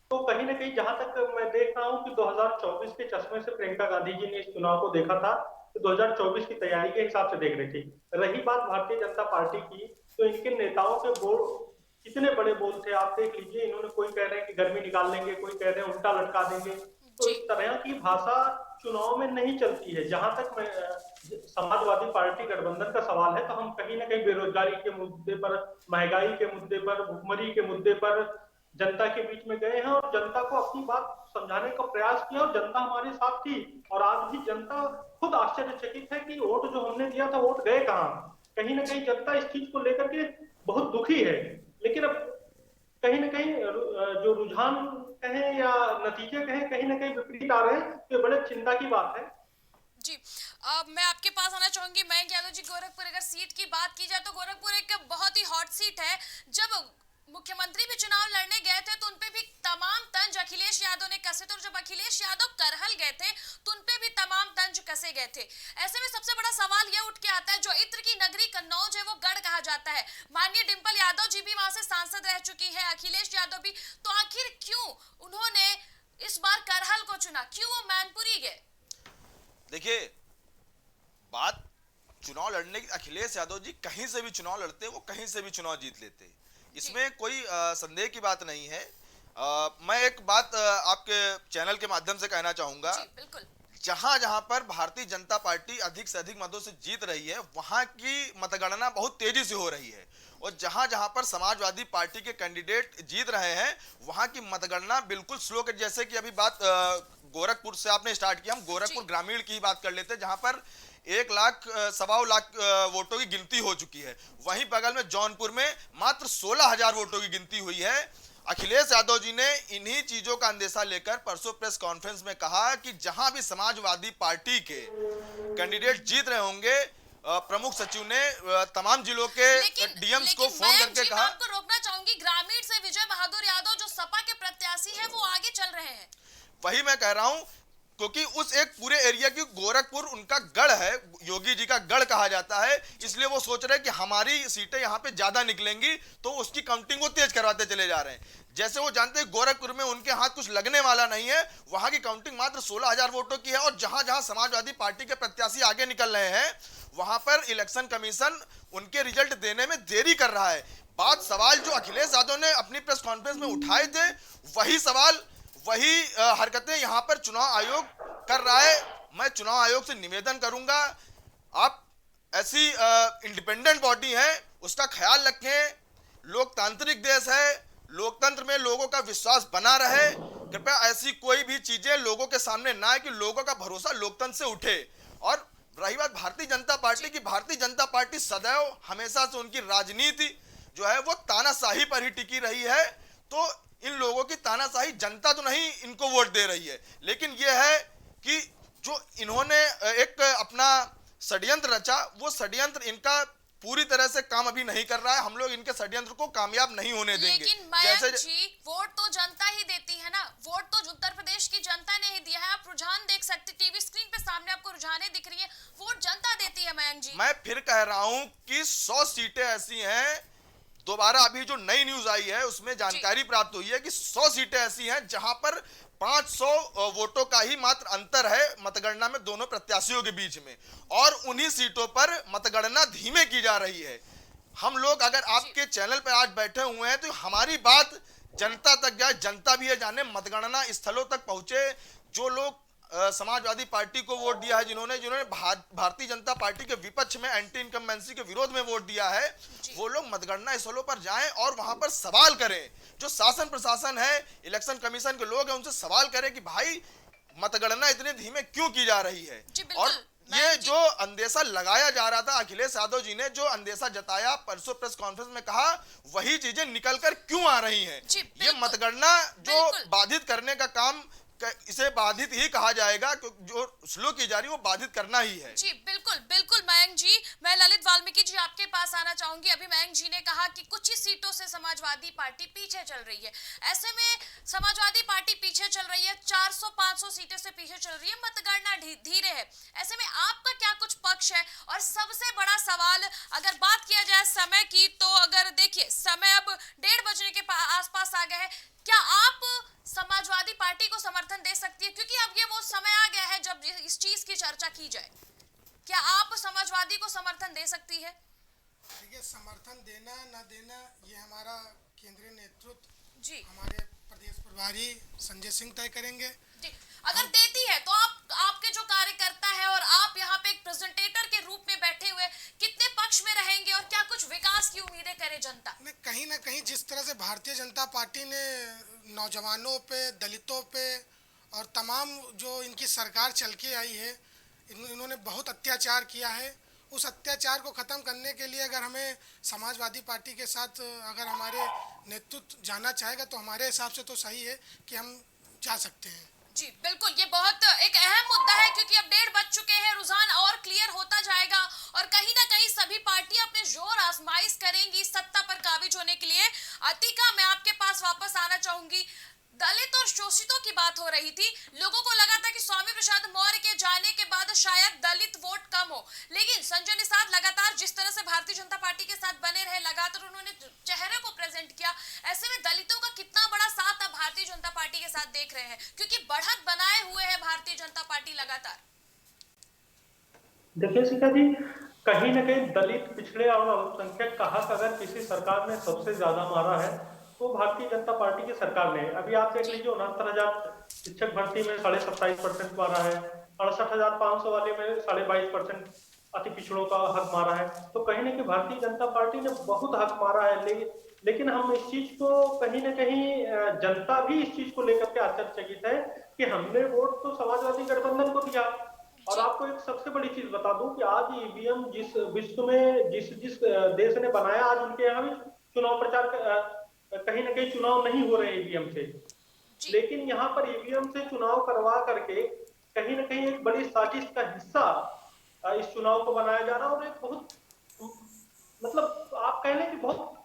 तो कहीं ना कहीं जहां तक मैं देख रहा हूँ कि 2024 के चश्मे से प्रियंका गांधी जी ने इस चुनाव को देखा था, तो 2024 की तैयारी के हिसाब से देख रही थी। रही बात भारतीय जनता पार्टी की, तो इनके नेताओं के बोल कितने बड़े बोल थे आप देख लीजिए। इन्होंने, कोई कह रहे हैं कि गर्मी निकाल लेंगे, कोई कह रहे हैं उल्टा लटका देंगे। तो इस तरह की भाषा चुनाव में नहीं चलती है। जहां तक समाजवादी पार्टी गठबंधन का सवाल है, तो हम कहीं ना कहीं बेरोजगारी के मुद्दे पर, महंगाई के मुद्दे पर, भुखमरी के मुद्दे पर जनता के बीच में गए हैं और जनता को अपनी बात समझाने का प्रयास किया और जनता हमारे साथ थी। और आज भी जनता खुद आश्चर्यचकित है कि वोट जो हमने दिया था, वोट गए कहाँ। कहीं ना कहीं जनता इस चीज को लेकर के बहुत दुखी है। लेकिन अब कहीं ना कहीं जो रुझान कहें या नतीजे कहें, कहीं ना कहीं विपरीत आ रहे हैं, तो बड़े चिंता की बात है। जी मैं आपके पास आना चाहूंगी मयंक यादव जी। गोरखपुर अगर सीट की बात की जाए तो गोरखपुर एक बहुत ही हॉट सीट है। जब मुख्यमंत्री भी चुनाव लड़ने गए थे तो उनपे भी तमाम तंज अखिलेश यादव ने कसे थे, और जब अखिलेश यादव करहल गए थे तो उनपे भी तमाम तंज कसे गए थे। ऐसे में सबसे बड़ा सवाल यह उठ के आता है, जो इत्र की नगरी कन्नौज है वो गढ़ कहा जाता है। माननीय डिंपल यादव जी भी वहां से सांसद रह चुकी है, अखिलेश यादव भी। तो आखिर क्यों उन्होंने इस बार करहल को चुना? क्यों वो मैनपुरी गए? देखिए, बात चुनाव लड़ने की, अखिलेश यादव जी कहीं से भी चुनाव लड़ते, वो कहीं से भी चुनाव जीत लेते, इसमें कोई संदेह की बात नहीं है। मैं एक बात आपके चैनल के माध्यम से कहना चाहूंगा। जहां जहां पर भारतीय जनता पार्टी अधिक से अधिक मतों से जीत रही है, वहां की मतगणना बहुत तेजी से हो रही है। और जहां जहां पर समाजवादी पार्टी के कैंडिडेट जीत रहे हैं, वहां की मतगणना बिल्कुल स्लो के, जैसे कि अभी बात गोरखपुर से आपने स्टार्ट किया, हम गोरखपुर ग्रामीण की बात कर लेते हैं, जहां पर 1 लाख सवा लाख वोटों की गिनती हो चुकी है। वहीं बगल में जौनपुर में मात्र 16,000 वोटों की गिनती हुई है। अखिलेश यादव जी ने इन्हीं चीजों का अंदेशा लेकर परसों प्रेस कॉन्फ्रेंस में कहा कि जहां भी समाजवादी पार्टी के कैंडिडेट जीत रहे होंगे, प्रमुख सचिव ने तमाम जिलों के डीएम्स को फोन करके कहा। आपको रोकना चाहूंगी, ग्रामीण से विजय बहादुर यादव जो सपा के प्रत्याशी है वो आगे चल रहे हैं। वही मैं कह रहा हूं, क्योंकि उस एक पूरे एरिया की, गोरखपुर उनका गढ़ है, योगी जी का गढ़ कहा जाता है, इसलिए वो सोच रहे हैं कि हमारी सीटें यहां पे ज्यादा निकलेंगी, तो उसकी काउंटिंग वो तेज करवाते चले जा रहे हैं। जैसे वो जानते हैं गोरखपुर में उनके हाथ कुछ लगने वाला नहीं है, वहां की काउंटिंग मात्र 16,000 वोटों की है। और जहां जहां समाजवादी पार्टी के प्रत्याशी आगे निकल रहे हैं, वहां पर इलेक्शन कमीशन उनके रिजल्ट देने में देरी कर रहा है। बात, सवाल जो अखिलेश यादव ने अपनी प्रेस कॉन्फ्रेंस में उठाए थे, वही सवाल, वही हरकतें यहां पर चुनाव आयोग कर रहा है। मैं चुनाव आयोग से निवेदन करूंगा, आप ऐसी इंडिपेंडेंट बॉडी है, उसका ख्याल रखें। लोकतांत्रिक देश है, लोकतंत्र में लोगों का विश्वास बना रहे। कृपया ऐसी कोई भी चीजें लोगों के सामने ना आए कि लोगों का भरोसा लोकतंत्र से उठे। और रही बात भारतीय जनता पार्टी की, भारतीय जनता पार्टी सदैव हमेशा से उनकी राजनीति जो है वो तानाशाही पर ही टिकी रही है। तो इन लोगों की तानाशाही, जनता तो नहीं इनको वोट दे रही है, लेकिन यह है कि जो इन्होंने एक अपना षड्यंत्र रचा, वो षड्यंत्र इनका पूरी तरह से काम अभी नहीं कर रहा है। हम लोग इनके षड्यंत्र को कामयाब नहीं होने देंगे। लेकिन मयंक जी, वोट तो जनता ही देती है ना, वोट तो उत्तर प्रदेश की जनता ने ही दिया है। आप रुझान देख सकते, टीवी स्क्रीन पे सामने आपको रुझाने दिख रही है, वोट जनता देती है मयंक जी। मैं फिर कह रहा हूं कि 100 सीटें ऐसी हैं दोबारा अभी जो नई न्यूज आई है उसमें जानकारी प्राप्त हुई है कि 100 सीटें ऐसी हैं जहां पर 500 वोटों का ही मात्र अंतर है मतगणना में दोनों प्रत्याशियों के बीच में, और उन्हीं सीटों पर मतगणना धीमे की जा रही है। हम लोग अगर आपके चैनल पर आज बैठे हुए हैं तो हमारी बात जनता तक जाए, जनता भी ये जाने, मतगणना स्थलों तक पहुंचे। जो लोग समाजवादी पार्टी को वोट दिया है, जिन्होंने भारतीय जनता पार्टी के विपक्ष में एंटी इनकम्बेंसी के विरोध में वोट दिया है, वो लोग मतगणना स्थलों पर जाएं और वहां पर सवाल करें। जो शासन प्रशासन है, इलेक्शन कमीशन के लोग हैं, उनसे सवाल करें कि भाई मतगणना इतने धीमे क्यों की जा रही है। और ये जो अंदेशा लगाया जा रहा था, अखिलेश यादव जी ने जो अंदेशा जताया परसों प्रेस कॉन्फ्रेंस में, कहा वही चीजें निकल कर क्यों आ रही हैं। ये मतगणना जो बाधित करने का काम, इसे बाधित ही कहा जाएगा, क्योंकि जो स्लो की जा रही है वो बाधित करना ही है। जी बिल्कुल बिल्कुल मयंक जी, मैं ललित वाल्मीकि जी आपके पास आना चाहूंगी। अभी मयंक जी ने कहा कि कुछ ही सीटों से समाजवादी पार्टी पीछे चल रही है। ऐसे में समाजवादी पार्टी पीछे चल रही है, 400-500 सीटें से पीछे चल रही है, मतगणना धीरे है। ऐसे में आपका क्या कुछ पक्ष है? और सबसे बड़ा सवाल अगर बात किया जाए समय की, तो अगर देखिए समय अब 1:30 बजने के आसपास आ गया है, क्या आप समाजवादी पार्टी को समर्थन दे सकती है? क्योंकि अब ये वो समय आ गया है जब इस चीज की चर्चा की जाए। क्या आप समाजवादी को समर्थन दे सकती है? देखिए, समर्थन देना ना देना ये हमारा केंद्रीय नेतृत्व जी, हमारे प्रदेश प्रभारी संजय सिंह तय करेंगे। जी, अगर देती है तो आपके जो कार्यकर्ता है और आप यहाँ पे एक प्रेजेंटेटर के रूप में बैठे हुए कितने पक्ष में रहेंगे और क्या कुछ विकास की उम्मीदें करे जनता? कहीं ना कहीं जिस तरह से भारतीय जनता पार्टी ने नौजवानों पे, दलितों पे और तमाम जो इनकी सरकार चल के आई है, इन्होंने बहुत अत्याचार किया है। उस अत्याचार को ख़त्म करने के लिए अगर हमें समाजवादी पार्टी के साथ अगर हमारे नेतृत्व जाना चाहेगा तो हमारे हिसाब से तो सही है कि हम जा सकते हैं। जी बिल्कुल, ये बहुत एक अहम मुद्दा है क्योंकि अब 1:30 बज चुके हैं, रुझान और क्लियर होता जाएगा और कहीं ना कहीं सभी पार्टियां अपने जोर आजमाइश करेंगी सत्ता पर काबिज होने के लिए। अतिका, मैं आपके पास वापस आना चाहूंगी। दलित और शोषितों की बात हो रही थी, लोगों को लगा था कि स्वामी प्रसाद मौर्य के जाने के बाद शायद दलित वोट कम हो, लेकिन संजय निषाद लगातार जिस तरह से भारतीय जनता पार्टी के साथ बने रहे, लगातार उन्होंने चेहरे को प्रेजेंट किया। ऐसे में दलितों का कितना बड़ा साथ अब भारतीय जनता पार्टी के साथ देख रहे हैं, क्योंकि बढ़त बनाए हुए है भारतीय जनता पार्टी लगातार। देखिए सीता जी, कहीं न कहीं दलित, पिछड़े और अल्पसंख्यक का हक अगर किसी सरकार ने सबसे ज्यादा मारा है तो भारतीय जनता पार्टी की सरकार ने। अभी आप देख लीजिए, 69,000 शिक्षक भर्ती में 27.5% मारा है, 68,500 वाले में 22.5% अति पिछड़ों का हक मारा है। तो कहीं न कहीं भारतीय जनता पार्टी ने बहुत हक मारा है। लेकिन हम इस चीज को कहीं न कहीं, जनता भी इस चीज को लेकर के आश्चर्यचकित है कि हमने वोट तो समाजवादी गठबंधन को दिया। और आपको एक सबसे बड़ी चीज बता दूं कि आज ईवीएम जिस विश्व में जिस देश ने बनाया, आज उनके यहाँ भी चुनाव प्रचार, कहीं ना कहीं चुनाव नहीं हो रहे ईवीएम से, लेकिन यहाँ पर ईवीएम से चुनाव करवा करके कहीं ना कहीं एक बड़ी साजिश का हिस्सा इस चुनाव को बनाया जा रहा है। और एक बहुत, मतलब आप कह लें कि बहुत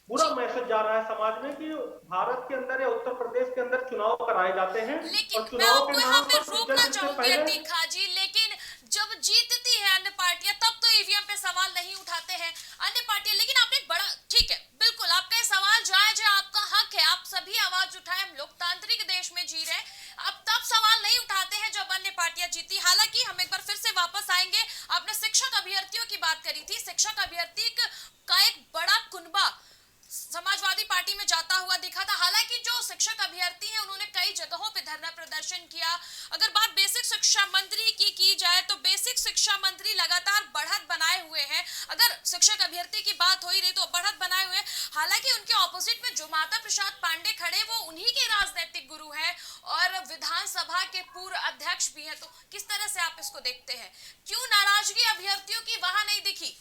बुरा मैसेज जा रहा है समाज में कि भारत के अंदर या उत्तर प्रदेश के अंदर चुनाव कराए जाते हैं। लेकिन मैं आपको यहाँ पे रोकना चाहूंगी अतिका जी, लेकिन जब जीतती है अन्य पार्टियां तब तो ईवीएम पे सवाल नहीं उठाते हैं अन्य पार्टियां। लेकिन आपने एक बड़ा, ठीक है, बिल्कुल आपका ये सवाल जायज है, आपका हक है, आप सभी आवाज उठाएं, हम लोकतांत्रिक देश में जी रहे हैं। अब तब सवाल नहीं उठाते हैं जब अन्य पार्टियां जीती। हालांकि हम एक बार फिर से वापस आएंगे, आपने शिक्षक अभ्यर्थियों की बात करी थी, शिक्षक अभ्यर्थी का एक बड़ा कुनबा समाजवादी पार्टी में जाता हुआ दिखा था। हालांकि जो शिक्षक अभ्यर्थी हैं उन्होंने कई जगहों पे धरना प्रदर्शन किया। अगर बात बेसिक शिक्षा मंत्री की जाए तो बेसिक शिक्षा मंत्री लगातार बढ़त बनाए हुए हैं। अगर शिक्षक अभ्यर्थी की बात हो ही रही तो बढ़त बनाए हुए। हालांकि उनके ऑपोजिट में जो माता प्रसाद पांडे खड़े, वो उन्हीं के राजनीतिक गुरु हैं और विधानसभा के पूर्व अध्यक्ष भी हैं। तो किस तरह से आप इसको देखते हैं? क्यों नाराजगी अभ्यर्थियों की वहां नहीं दिखी?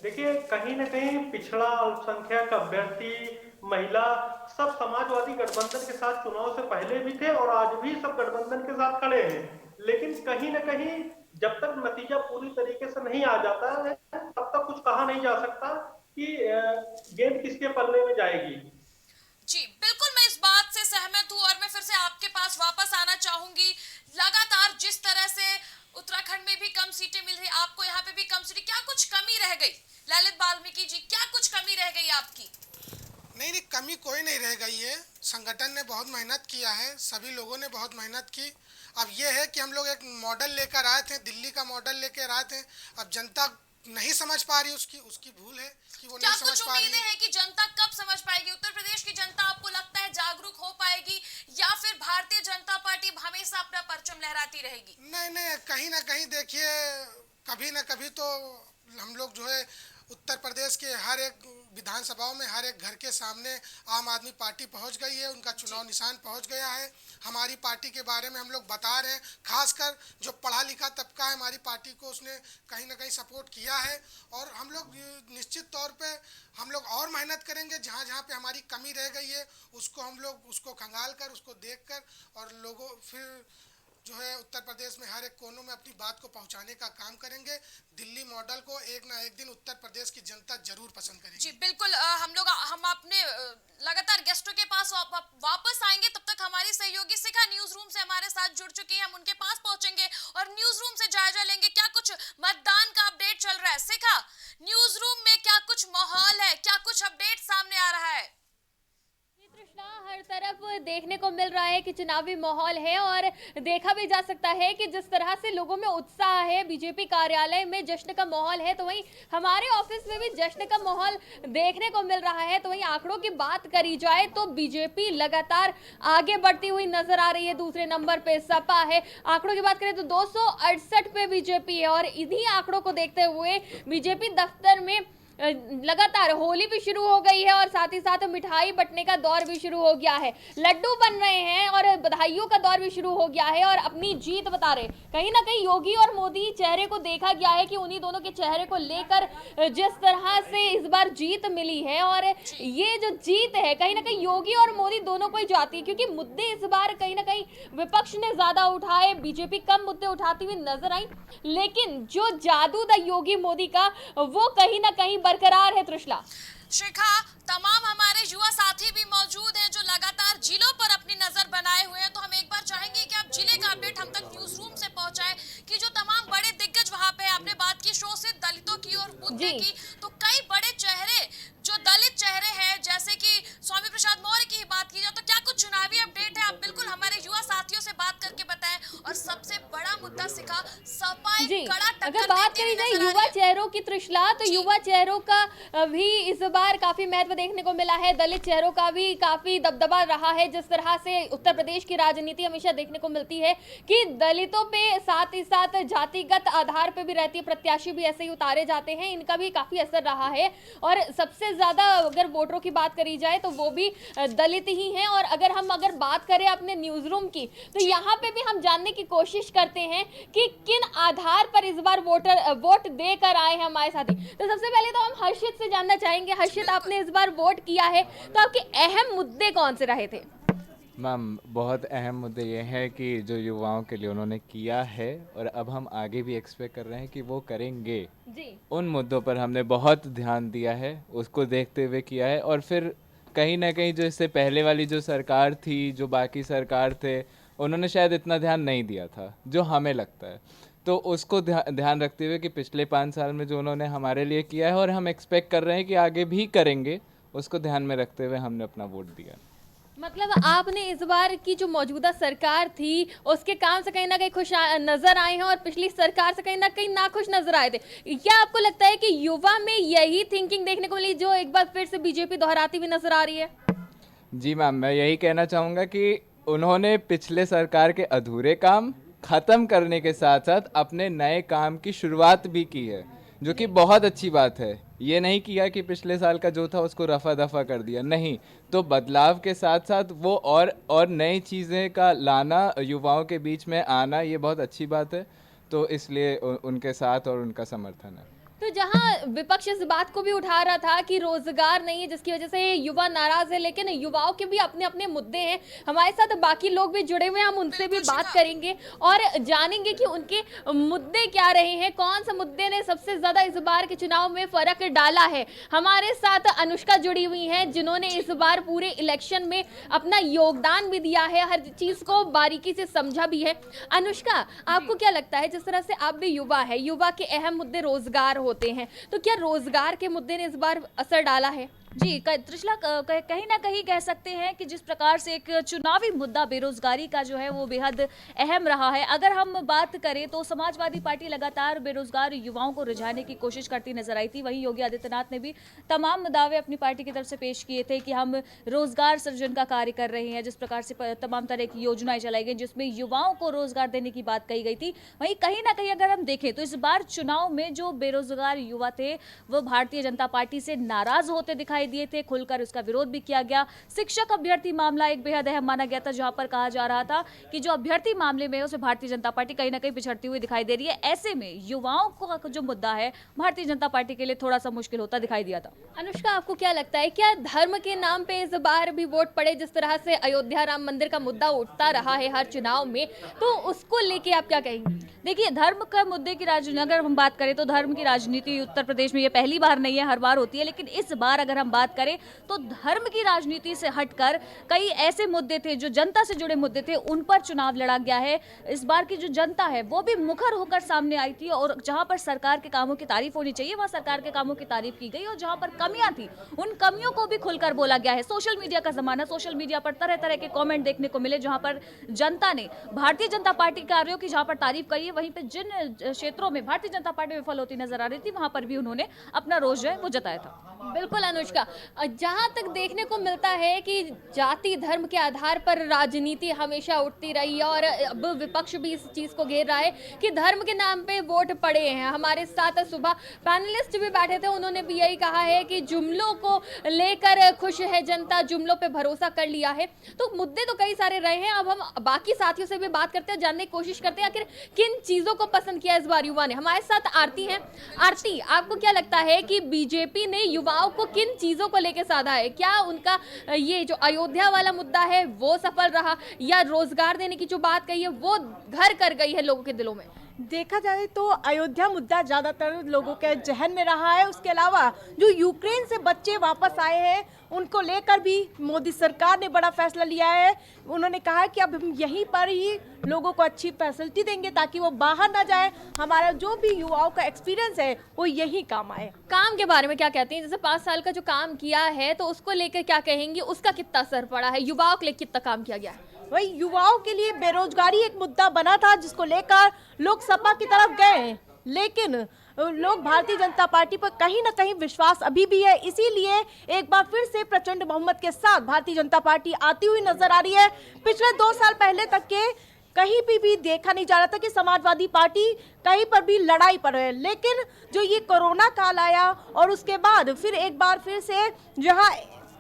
देखिए, कहीं न कहीं पिछड़ा, अल्पसंख्यक, अभ्यर्थी, महिला, सब समाजवादी गठबंधन के साथ चुनाव से पहले भी थे और आज भी सब गठबंधन के साथ खड़े हैं। लेकिन कहीं न कहीं जब तक नतीजा पूरी तरीके से नहीं आ जाता है तब तक कुछ कहा नहीं जा सकता कि गेंद किसके पल्ले में जाएगी। जी बिल्कुल, मैं इस बात से सहमत हूँ और मैं फिर से आपके पास वापस आना चाहूंगी। लगातार जिस तरह से उत्तराखंड में भी कम सीटें मिल रही, आपको यहाँ पे भी कम सीटें, क्या कुछ कमी रह गई? ललित वाल्मीकि जी, क्या कुछ कमी रह गई आपकी? नहीं, कमी कोई नहीं रह गई है। संगठन ने बहुत मेहनत किया है, सभी लोगों ने बहुत मेहनत की। अब ये है कि हम लोग एक मॉडल लेकर आए थे, दिल्ली का मॉडल लेकर आए थे। अब जनता नहीं समझ पा रही, उसकी भूल है कि वो नहीं समझ पा रही है। क्या कुछ उम्मीदें हैं कि जनता कब समझ पाएगी? उत्तर प्रदेश की जनता आपको लगता है जागरूक हो पाएगी, या फिर भारतीय जनता पार्टी हमेशा अपना परचम लहराती रहेगी? नहीं, कहीं ना कहीं देखिए, कभी ना कभी तो हम लोग जो है उत्तर प्रदेश के हर एक विधानसभाओं में, हर एक घर के सामने आम आदमी पार्टी पहुंच गई है, उनका चुनाव निशान पहुंच गया है। हमारी पार्टी के बारे में हम लोग बता रहे हैं, खासकर जो पढ़ा लिखा तबका है हमारी पार्टी को, उसने कहीं ना कहीं सपोर्ट किया है। और हम लोग निश्चित तौर पे हम लोग और मेहनत करेंगे। जहाँ जहाँ पे हमारी कमी रह गई है उसको हम लोग उसको खंगाल कर, उसको देख कर, और लोगों फिर जो है उत्तर प्रदेश में हर एक कोनों में अपनी बात को पहुंचाने का काम करेंगे। दिल्ली मॉडल को एक ना एक दिन उत्तर प्रदेश की जनता जरूर पसंद करेगी। जी बिल्कुल, हम अपने लगातार गेस्टों के पास वापस आएंगे। तब तक हमारी सहयोगी शिखा न्यूज रूम से हमारे साथ जुड़ चुकी है, हम उनके पास पहुंचेंगे और न्यूज रूम से जायजा लेंगे क्या कुछ मतदान का अपडेट चल रहा है। शिखा, न्यूज रूम में क्या कुछ माहौल है, क्या कुछ अपडेट सामने आ रहा है? हर तरफ देखने को मिल रहा है कि चुनावी माहौल है, और देखा भी जा सकता है कि जिस तरह से लोगों में उत्साह है, बीजेपी कार्यालय में जश्न का माहौल है, तो वहीं हमारे ऑफिस में भी जश्न का माहौल देखने को मिल रहा है। तो वहीं आंकड़ों की बात करी जाए तो बीजेपी लगातार आगे बढ़ती हुई नजर आ रही है। दूसरे नंबर पे सपा है। आंकड़ों की बात करें तो 268 पे बीजेपी है, और इन्हीं आंकड़ों को देखते हुए बीजेपी दफ्तर में लगातार होली भी शुरू हो गई है, और साथ ही साथ मिठाई बंटने का दौर भी शुरू हो गया है। लड्डू बन रहे हैं और बधाइयों का दौर भी शुरू हो गया है, और अपनी जीत बता रहे। कहीं ना कहीं योगी और मोदी चेहरे को देखा गया है कि उन्हीं दोनों के चेहरे को लेकर जिस तरह से इस बार जीत मिली है, और ये जो जीत है कहीं ना कहीं योगी और मोदी दोनों को ही जाती है, क्योंकि मुद्दे इस बार कहीं ना कहीं विपक्ष ने ज्यादा उठाए, बीजेपी कम मुद्दे उठाती हुई नजर आई। लेकिन जो जादू था योगी मोदी का, वो कहीं ना कहीं बरकरार है। तृष्ला, शिखा, तमाम हमारे युवा साथी भी मौजूद हैं जो लगातार जिलों पर अपनी नजर बनाए हुए हैं। तो हम एक बार चाहेंगे कि आप जिले का अपडेट हम तक न्यूज रूम से पहुंचाएं कि जो तमाम बड़े दिग्गज वहां पे, आपने बात की शोषित दलितों की और मुद्दे की, तो कई बड़े चेहरे जो दलित चेहरे हैं, जैसे कि स्वामी प्रसाद मौर्य की बात की जाए, तो क्या कुछ चुनावी अपडेट है? आप बिल्कुल हमारे युवा साथियों से बात करके बताएं। और सबसे बड़ा मुद्दा शिखा, सपा एक कड़ा टक्कर अगर बात करी जाए युवा चेहरों की तृष्ला, तो युवा चेहरों का भी इस बार काफी महत्व देखने को मिला है। दलित चेहरों का भी काफी दबदबा रहा है। जिस तरह से उत्तर प्रदेश की राजनीति हमेशा देखने को मिलती है कि दलितों पे साथ ही साथ जातिगत आधार पे भी रहती है, प्रत्याशी भी ऐसे ही उतारे जाते हैं, इनका भी काफी असर रहा है। और सबसे ज्यादा अगर वोटरों की बात करी जाए तो वो भी दलित ही हैं। और अगर बात करें अपने न्यूज रूम की, तो यहाँ पे भी हम जानने की कोशिश करते हैं कि किन आधार पर इस बार वोट देकर आए हैं हमारे साथी। तो सबसे पहले तो हम हर्षित से जानना चाहेंगे, हर्षित, आपने इस बार वोट किया है, तो आपके अहम मुद्दे कौन से रहे थे? मैम, बहुत अहम मुद्दे ये हैं कि जो युवाओं के लिए उन्होंने किया है, और अब हम आगे भी एक्सपेक्ट कर रहे हैं कि वो करेंगे जी। उन मुद्दों पर हमने बहुत ध्यान दिया है, उसको देखते हुए किया है। और फिर कहीं ना कहीं जो इससे पहले वाली जो सरकार थी, जो बाकी सरकार थे, उन्होंने शायद इतना ध्यान नहीं दिया था जो हमें लगता है। तो उसको ध्यान रखते हुए कि पिछले 5 साल में जो उन्होंने हमारे लिए किया है, और हम एक्सपेक्ट कर रहे हैं कि आगे भी करेंगे, उसको ध्यान में रखते हुए हमने अपना वोट दिया। मतलब आपने इस बार की जो मौजूदा सरकार थी उसके काम से कहीं ना कहीं खुश नजर आए हैं, और पिछली सरकार से कहीं ना कहीं नाखुश नजर आए थे। क्या आपको लगता है कि युवा में यही थिंकिंग देखने को मिली जो एक बार फिर से बीजेपी दोहराती हुई नजर आ रही है? जी मैम, मैं यही कहना चाहूँगा कि उन्होंने पिछले सरकार के अधूरे काम ख़त्म करने के साथ साथ अपने नए काम की शुरुआत भी की है, जो कि बहुत अच्छी बात है। ये नहीं किया कि पिछले साल का जो था उसको रफा दफा कर दिया, नहीं। तो बदलाव के साथ साथ वो और नई चीज़ें का लाना, युवाओं के बीच में आना, ये बहुत अच्छी बात है। तो इसलिए उनके साथ और उनका समर्थन है। तो जहां विपक्ष इस बात को भी उठा रहा था कि रोजगार नहीं है जिसकी वजह से युवा नाराज है, लेकिन युवाओं के भी अपने अपने मुद्दे हैं। हमारे साथ बाकी लोग भी जुड़े हुए हैं, हम उनसे भी बात करेंगे और जानेंगे कि उनके मुद्दे क्या रहे हैं, कौन से मुद्दे ने सबसे ज्यादा इस बार के चुनाव में फर्क डाला है। हमारे साथ अनुष्का जुड़ी हुई हैं, जिन्होंने इस बार पूरे इलेक्शन में अपना योगदान भी दिया है, हर चीज को बारीकी से समझा भी है। अनुष्का, आपको क्या लगता है, जिस तरह से आप भी युवा है, युवा के अहम मुद्दे रोजगार होते हैं, तो क्या रोजगार के मुद्दे ने इस बार असर डाला है? जी त्रिशला कहीं ना कहीं कह सकते हैं कि जिस प्रकार से एक चुनावी मुद्दा बेरोजगारी का जो है वो बेहद अहम रहा है। अगर हम बात करें तो समाजवादी पार्टी लगातार बेरोजगार युवाओं को रिझाने की कोशिश करती नजर आई थी। वहीं योगी आदित्यनाथ ने भी तमाम दावे अपनी पार्टी की तरफ से पेश किए थे कि हम रोजगार सृजन का कार्य कर रहे हैं, जिस प्रकार से तमाम तरह की योजनाएं चलाई गई जिसमें युवाओं को रोजगार देने की बात कही गई थी। वहीं कहीं ना कहीं अगर हम देखें तो इस बार चुनाव में जो बेरोजगार युवा थे वो भारतीय जनता पार्टी से नाराज होते दिखाई दिए थे, खुलकर उसका विरोध भी किया गया। शिक्षक अभ्यर्थी मामला एक बेहद अहम माना गया था, जहां पर कहा जा रहा था कि जो अभ्यर्थी मामले में उसमें भारतीय जनता पार्टी कहीं ना कहीं पिछड़ती हुई दिखाई दे रही है। ऐसे में युवाओं को जो मुद्दा है भारतीय जनता पार्टी के लिए थोड़ा सा मुश्किल होता दिखाई दिया था। अनुष्का, आपको क्या लगता है, क्या धर्म के नाम पे इस बार भी वोट पड़े? जिस तरह से अयोध्या राम मंदिर का मुद्दा उठता रहा है हर चुनाव में, तो उसको लेके आप क्या कहेंगे? देखिए, धर्म का मुद्दे की राजनीति अगर हम बात करें तो धर्म की राजनीति उत्तर प्रदेश में ये पहली बार नहीं है, हर बार होती है। लेकिन इस बार अगर हम बात करें तो धर्म की राजनीति से हटकर कई ऐसे मुद्दे थे जो जनता से जुड़े मुद्दे थे, उन पर चुनाव लड़ा गया है। इस बार की जो जनता है वो भी मुखर होकर सामने आई थी और जहां पर सरकार के कामों की तारीफ होनी चाहिए वहां सरकार के कामों की तारीफ की गई और जहां पर कमियां थी उन कमियों को भी खुलकर बोला गया है। सोशल मीडिया का जमाना, सोशल मीडिया पर तरह तरह के कमेंट देखने को मिले जहां पर जनता ने भारतीय जनता पार्टी के कार्यों की जहां पर तारीफ करी है, वहीं पे जिन क्षेत्रों में भारतीय जनता पार्टी विफल होती नजर आ रही थी वहां पर भी उन्होंने अपना रोष जो है वो जताया था। बिल्कुल अनुष्का, जहां तक देखने को मिलता है कि जाति धर्म के आधार पर राजनीति हमेशा उठती रही है और अब विपक्ष भी इस चीज को घेर रहा है कि धर्म के नाम पे वोट पड़े हैं। हमारे साथ सुबह पैनलिस्ट भी बैठे थे, उन्होंने भी यही कहा है कि जुमलों को लेकर खुश है जनता, जुमलों पे भरोसा कर लिया है। तो मुद्दे तो कई सारे रहे हैं। अब हम बाकी साथियों से भी बात करते हैं, जानने की कोशिश करते हैं आखिर किन चीजों को पसंद किया इस बार युवा ने। हमारे साथ आरती हैं। आरती, आपको क्या लगता है कि बीजेपी ने युवाओं को किन चीजों को लेकर साधा है? क्या उनका ये जो अयोध्या वाला मुद्दा है वो सफल रहा, या रोजगार देने की जो बात कही है वो घर कर गई है लोगों के दिलों में? देखा जाए तो अयोध्या मुद्दा ज़्यादातर लोगों के जहन में रहा है। उसके अलावा जो यूक्रेन से बच्चे वापस आए हैं उनको लेकर भी मोदी सरकार ने बड़ा फैसला लिया है। उन्होंने कहा कि अब हम यहीं पर ही लोगों को अच्छी फैसिलिटी देंगे ताकि वो बाहर ना जाए। हमारा जो भी युवाओं का एक्सपीरियंस है वो यहीं काम आए। काम के बारे में क्या कहती हैं? जैसे 5 साल का जो काम किया है तो उसको लेकर क्या कहेंगी? उसका कितना असर पड़ा है? युवाओं के लिए कितना काम किया गया है? वही युवाओं के लिए बेरोजगारी एक मुद्दा बना था जिसको लेकर लोग सपा की तरफ गए, लेकिन लोग भारतीय जनता पार्टी पर कहीं ना कहीं विश्वास अभी भी है। इसीलिए एक बार फिर से प्रचंड बहुमत के साथ भारतीय जनता पार्टी आती हुई नजर आ रही है। पिछले 2 साल पहले तक के कहीं भी देखा नहीं जा रहा था कि समाजवादी पार्टी कहीं पर भी लड़ाई पर है, लेकिन जो ये कोरोना काल आया और उसके बाद फिर एक बार फिर से जहां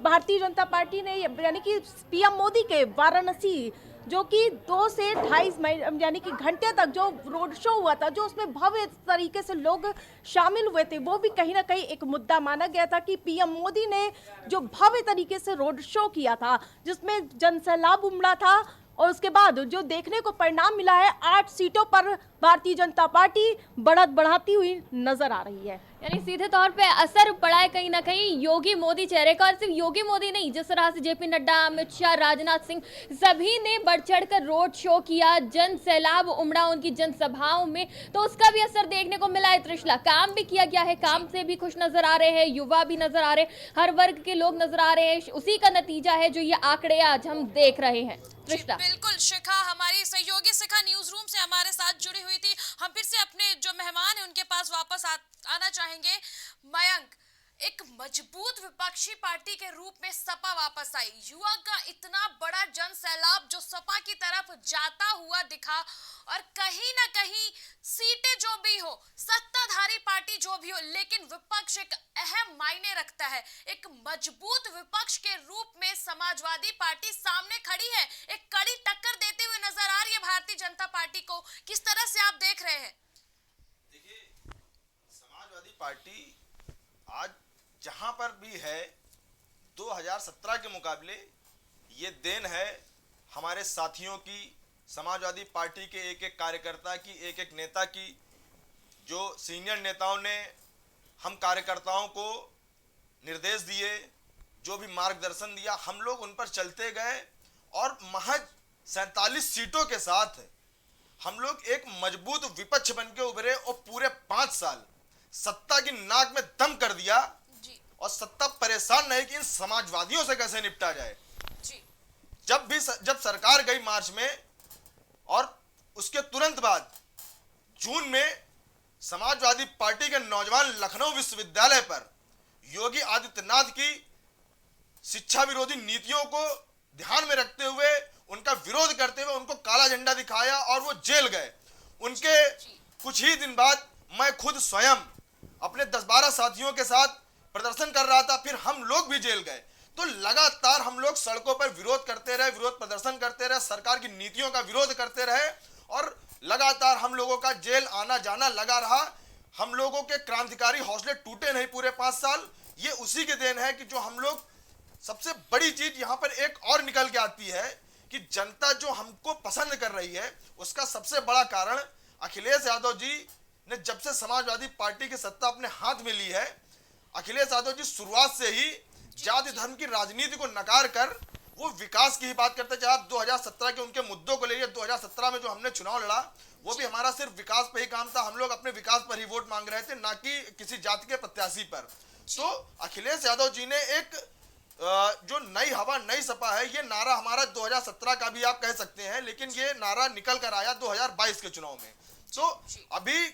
भारतीय जनता पार्टी ने यानी कि पीएम मोदी के वाराणसी जो कि 2 से 2.5 यानी कि घंटे तक जो रोड शो हुआ था, जो उसमें भव्य तरीके से लोग शामिल हुए थे, वो भी कहीं ना कहीं एक मुद्दा माना गया था कि पीएम मोदी ने जो भव्य तरीके से रोड शो किया था जिसमें जनसैलाब उमड़ा था और उसके बाद जो देखने को परिणाम मिला है 8 सीटों पर भारतीय जनता पार्टी बढ़त बढ़ाती हुई नजर आ रही है। यानी सीधे तौर पे असर पड़ा है कहीं ना कहीं योगी मोदी चेहरे का। और सिर्फ योगी मोदी नहीं, जिस तरह से जेपी नड्डा, अमित शाह, राजनाथ सिंह सभी ने बढ़ चढ़ कर रोड शो किया, जन सैलाब उमड़ा उनकी जनसभाओं में, तो उसका भी असर देखने को मिला है। त्रिशला, काम भी किया गया है, काम से भी खुश नजर आ रहे हैं, युवा भी नजर आ रहे हैं, हर वर्ग के लोग नजर आ रहे हैं। उसी का नतीजा है जो ये आंकड़े आज हम देख रहे हैं। बिल्कुल शिखा, हमारी सहयोगी शिखा न्यूज रूम से हमारे साथ जुड़ी हुई थी। हम फिर से अपने जो मेहमान हैं उनके पास वापस आना चाहेंगे। मयंक, एक मजबूत विपक्षी पार्टी के रूप में सपा वापस आई, युवा का इतना बड़ा जन सैलाब जो सपा की तरफ जाता हुआ दिखा, और कहीं ना कहीं सीटें जो भी हो, सत्ताधारी पार्टी जो भी हो, लेकिन विपक्ष एक अहम मायने रखता है। एक मजबूत विपक्ष के रूप में समाजवादी पार्टी सामने खड़ी है, एक कड़ी टक्कर देते हुए नजर आ रही है भारतीय जनता पार्टी को। किस तरह से आप देख रहे हैं? देखिए, समाजवादी पार्टी आज जहां पर भी है 2017 के मुकाबले ये देन है हमारे साथियों की, समाजवादी पार्टी के एक एक कार्यकर्ता की, एक एक नेता की। जो सीनियर नेताओं ने हम कार्यकर्ताओं को निर्देश दिए, जो भी मार्गदर्शन दिया, हम लोग उन पर चलते गए और महज 47 सीटों के साथ हम लोग एक मजबूत विपक्ष बन के उभरे और पूरे 5 साल सत्ता की नाक में दम कर दिया और सत्ता परेशान नहीं कि इन समाजवादियों से कैसे निपटा जाए। जब सरकार गई मार्च में और उसके तुरंत बाद जून में समाजवादी पार्टी के नौजवान लखनऊ विश्वविद्यालय पर योगी आदित्यनाथ की शिक्षा विरोधी नीतियों को ध्यान में रखते हुए उनका विरोध करते हुए उनको काला झंडा दिखाया और वो जेल गए। उनके कुछ ही दिन बाद मैं खुद स्वयं अपने 10-12 साथियों के साथ प्रदर्शन कर रहा था, फिर हम लोग भी जेल गए। तो लगातार हम लोग सड़कों पर विरोध करते रहे, विरोध प्रदर्शन करते रहे, सरकार की नीतियों का विरोध करते रहे और लगातार हम लोगों का जेल आना जाना लगा रहा। हम लोगों के क्रांतिकारी हौसले टूटे नहीं पूरे 5 साल। ये उसी के देन है कि जो हम लोग, सबसे बड़ी चीज यहां पर एक और निकल के आती है कि जनता जो हमको पसंद कर रही है उसका सबसे बड़ा कारण अखिलेश यादव जी ने जब से समाजवादी पार्टी की सत्ता अपने हाथ में ली है, अखिलेश यादव जी शुरुआत से ही जाति धर्म की राजनीति को नकार कर वो विकास की ही बात करते। चाहे आप 2017 के उनके मुद्दों को लेइए, 2017 में जो हमने चुनाव लड़ा वो भी हमारा सिर्फ विकास पे ही काम था। हम लोग अपने विकास पर ही वोट मांग रहे थे, ना कि किसी जाति के प्रत्याशी पर। तो अखिलेश यादव जी ने एक जो नई हवा नई सपा है, ये नारा हमारा 2017 का भी आप कह सकते हैं, लेकिन ये नारा निकल कर आया 2022 के चुनाव में। तो अभी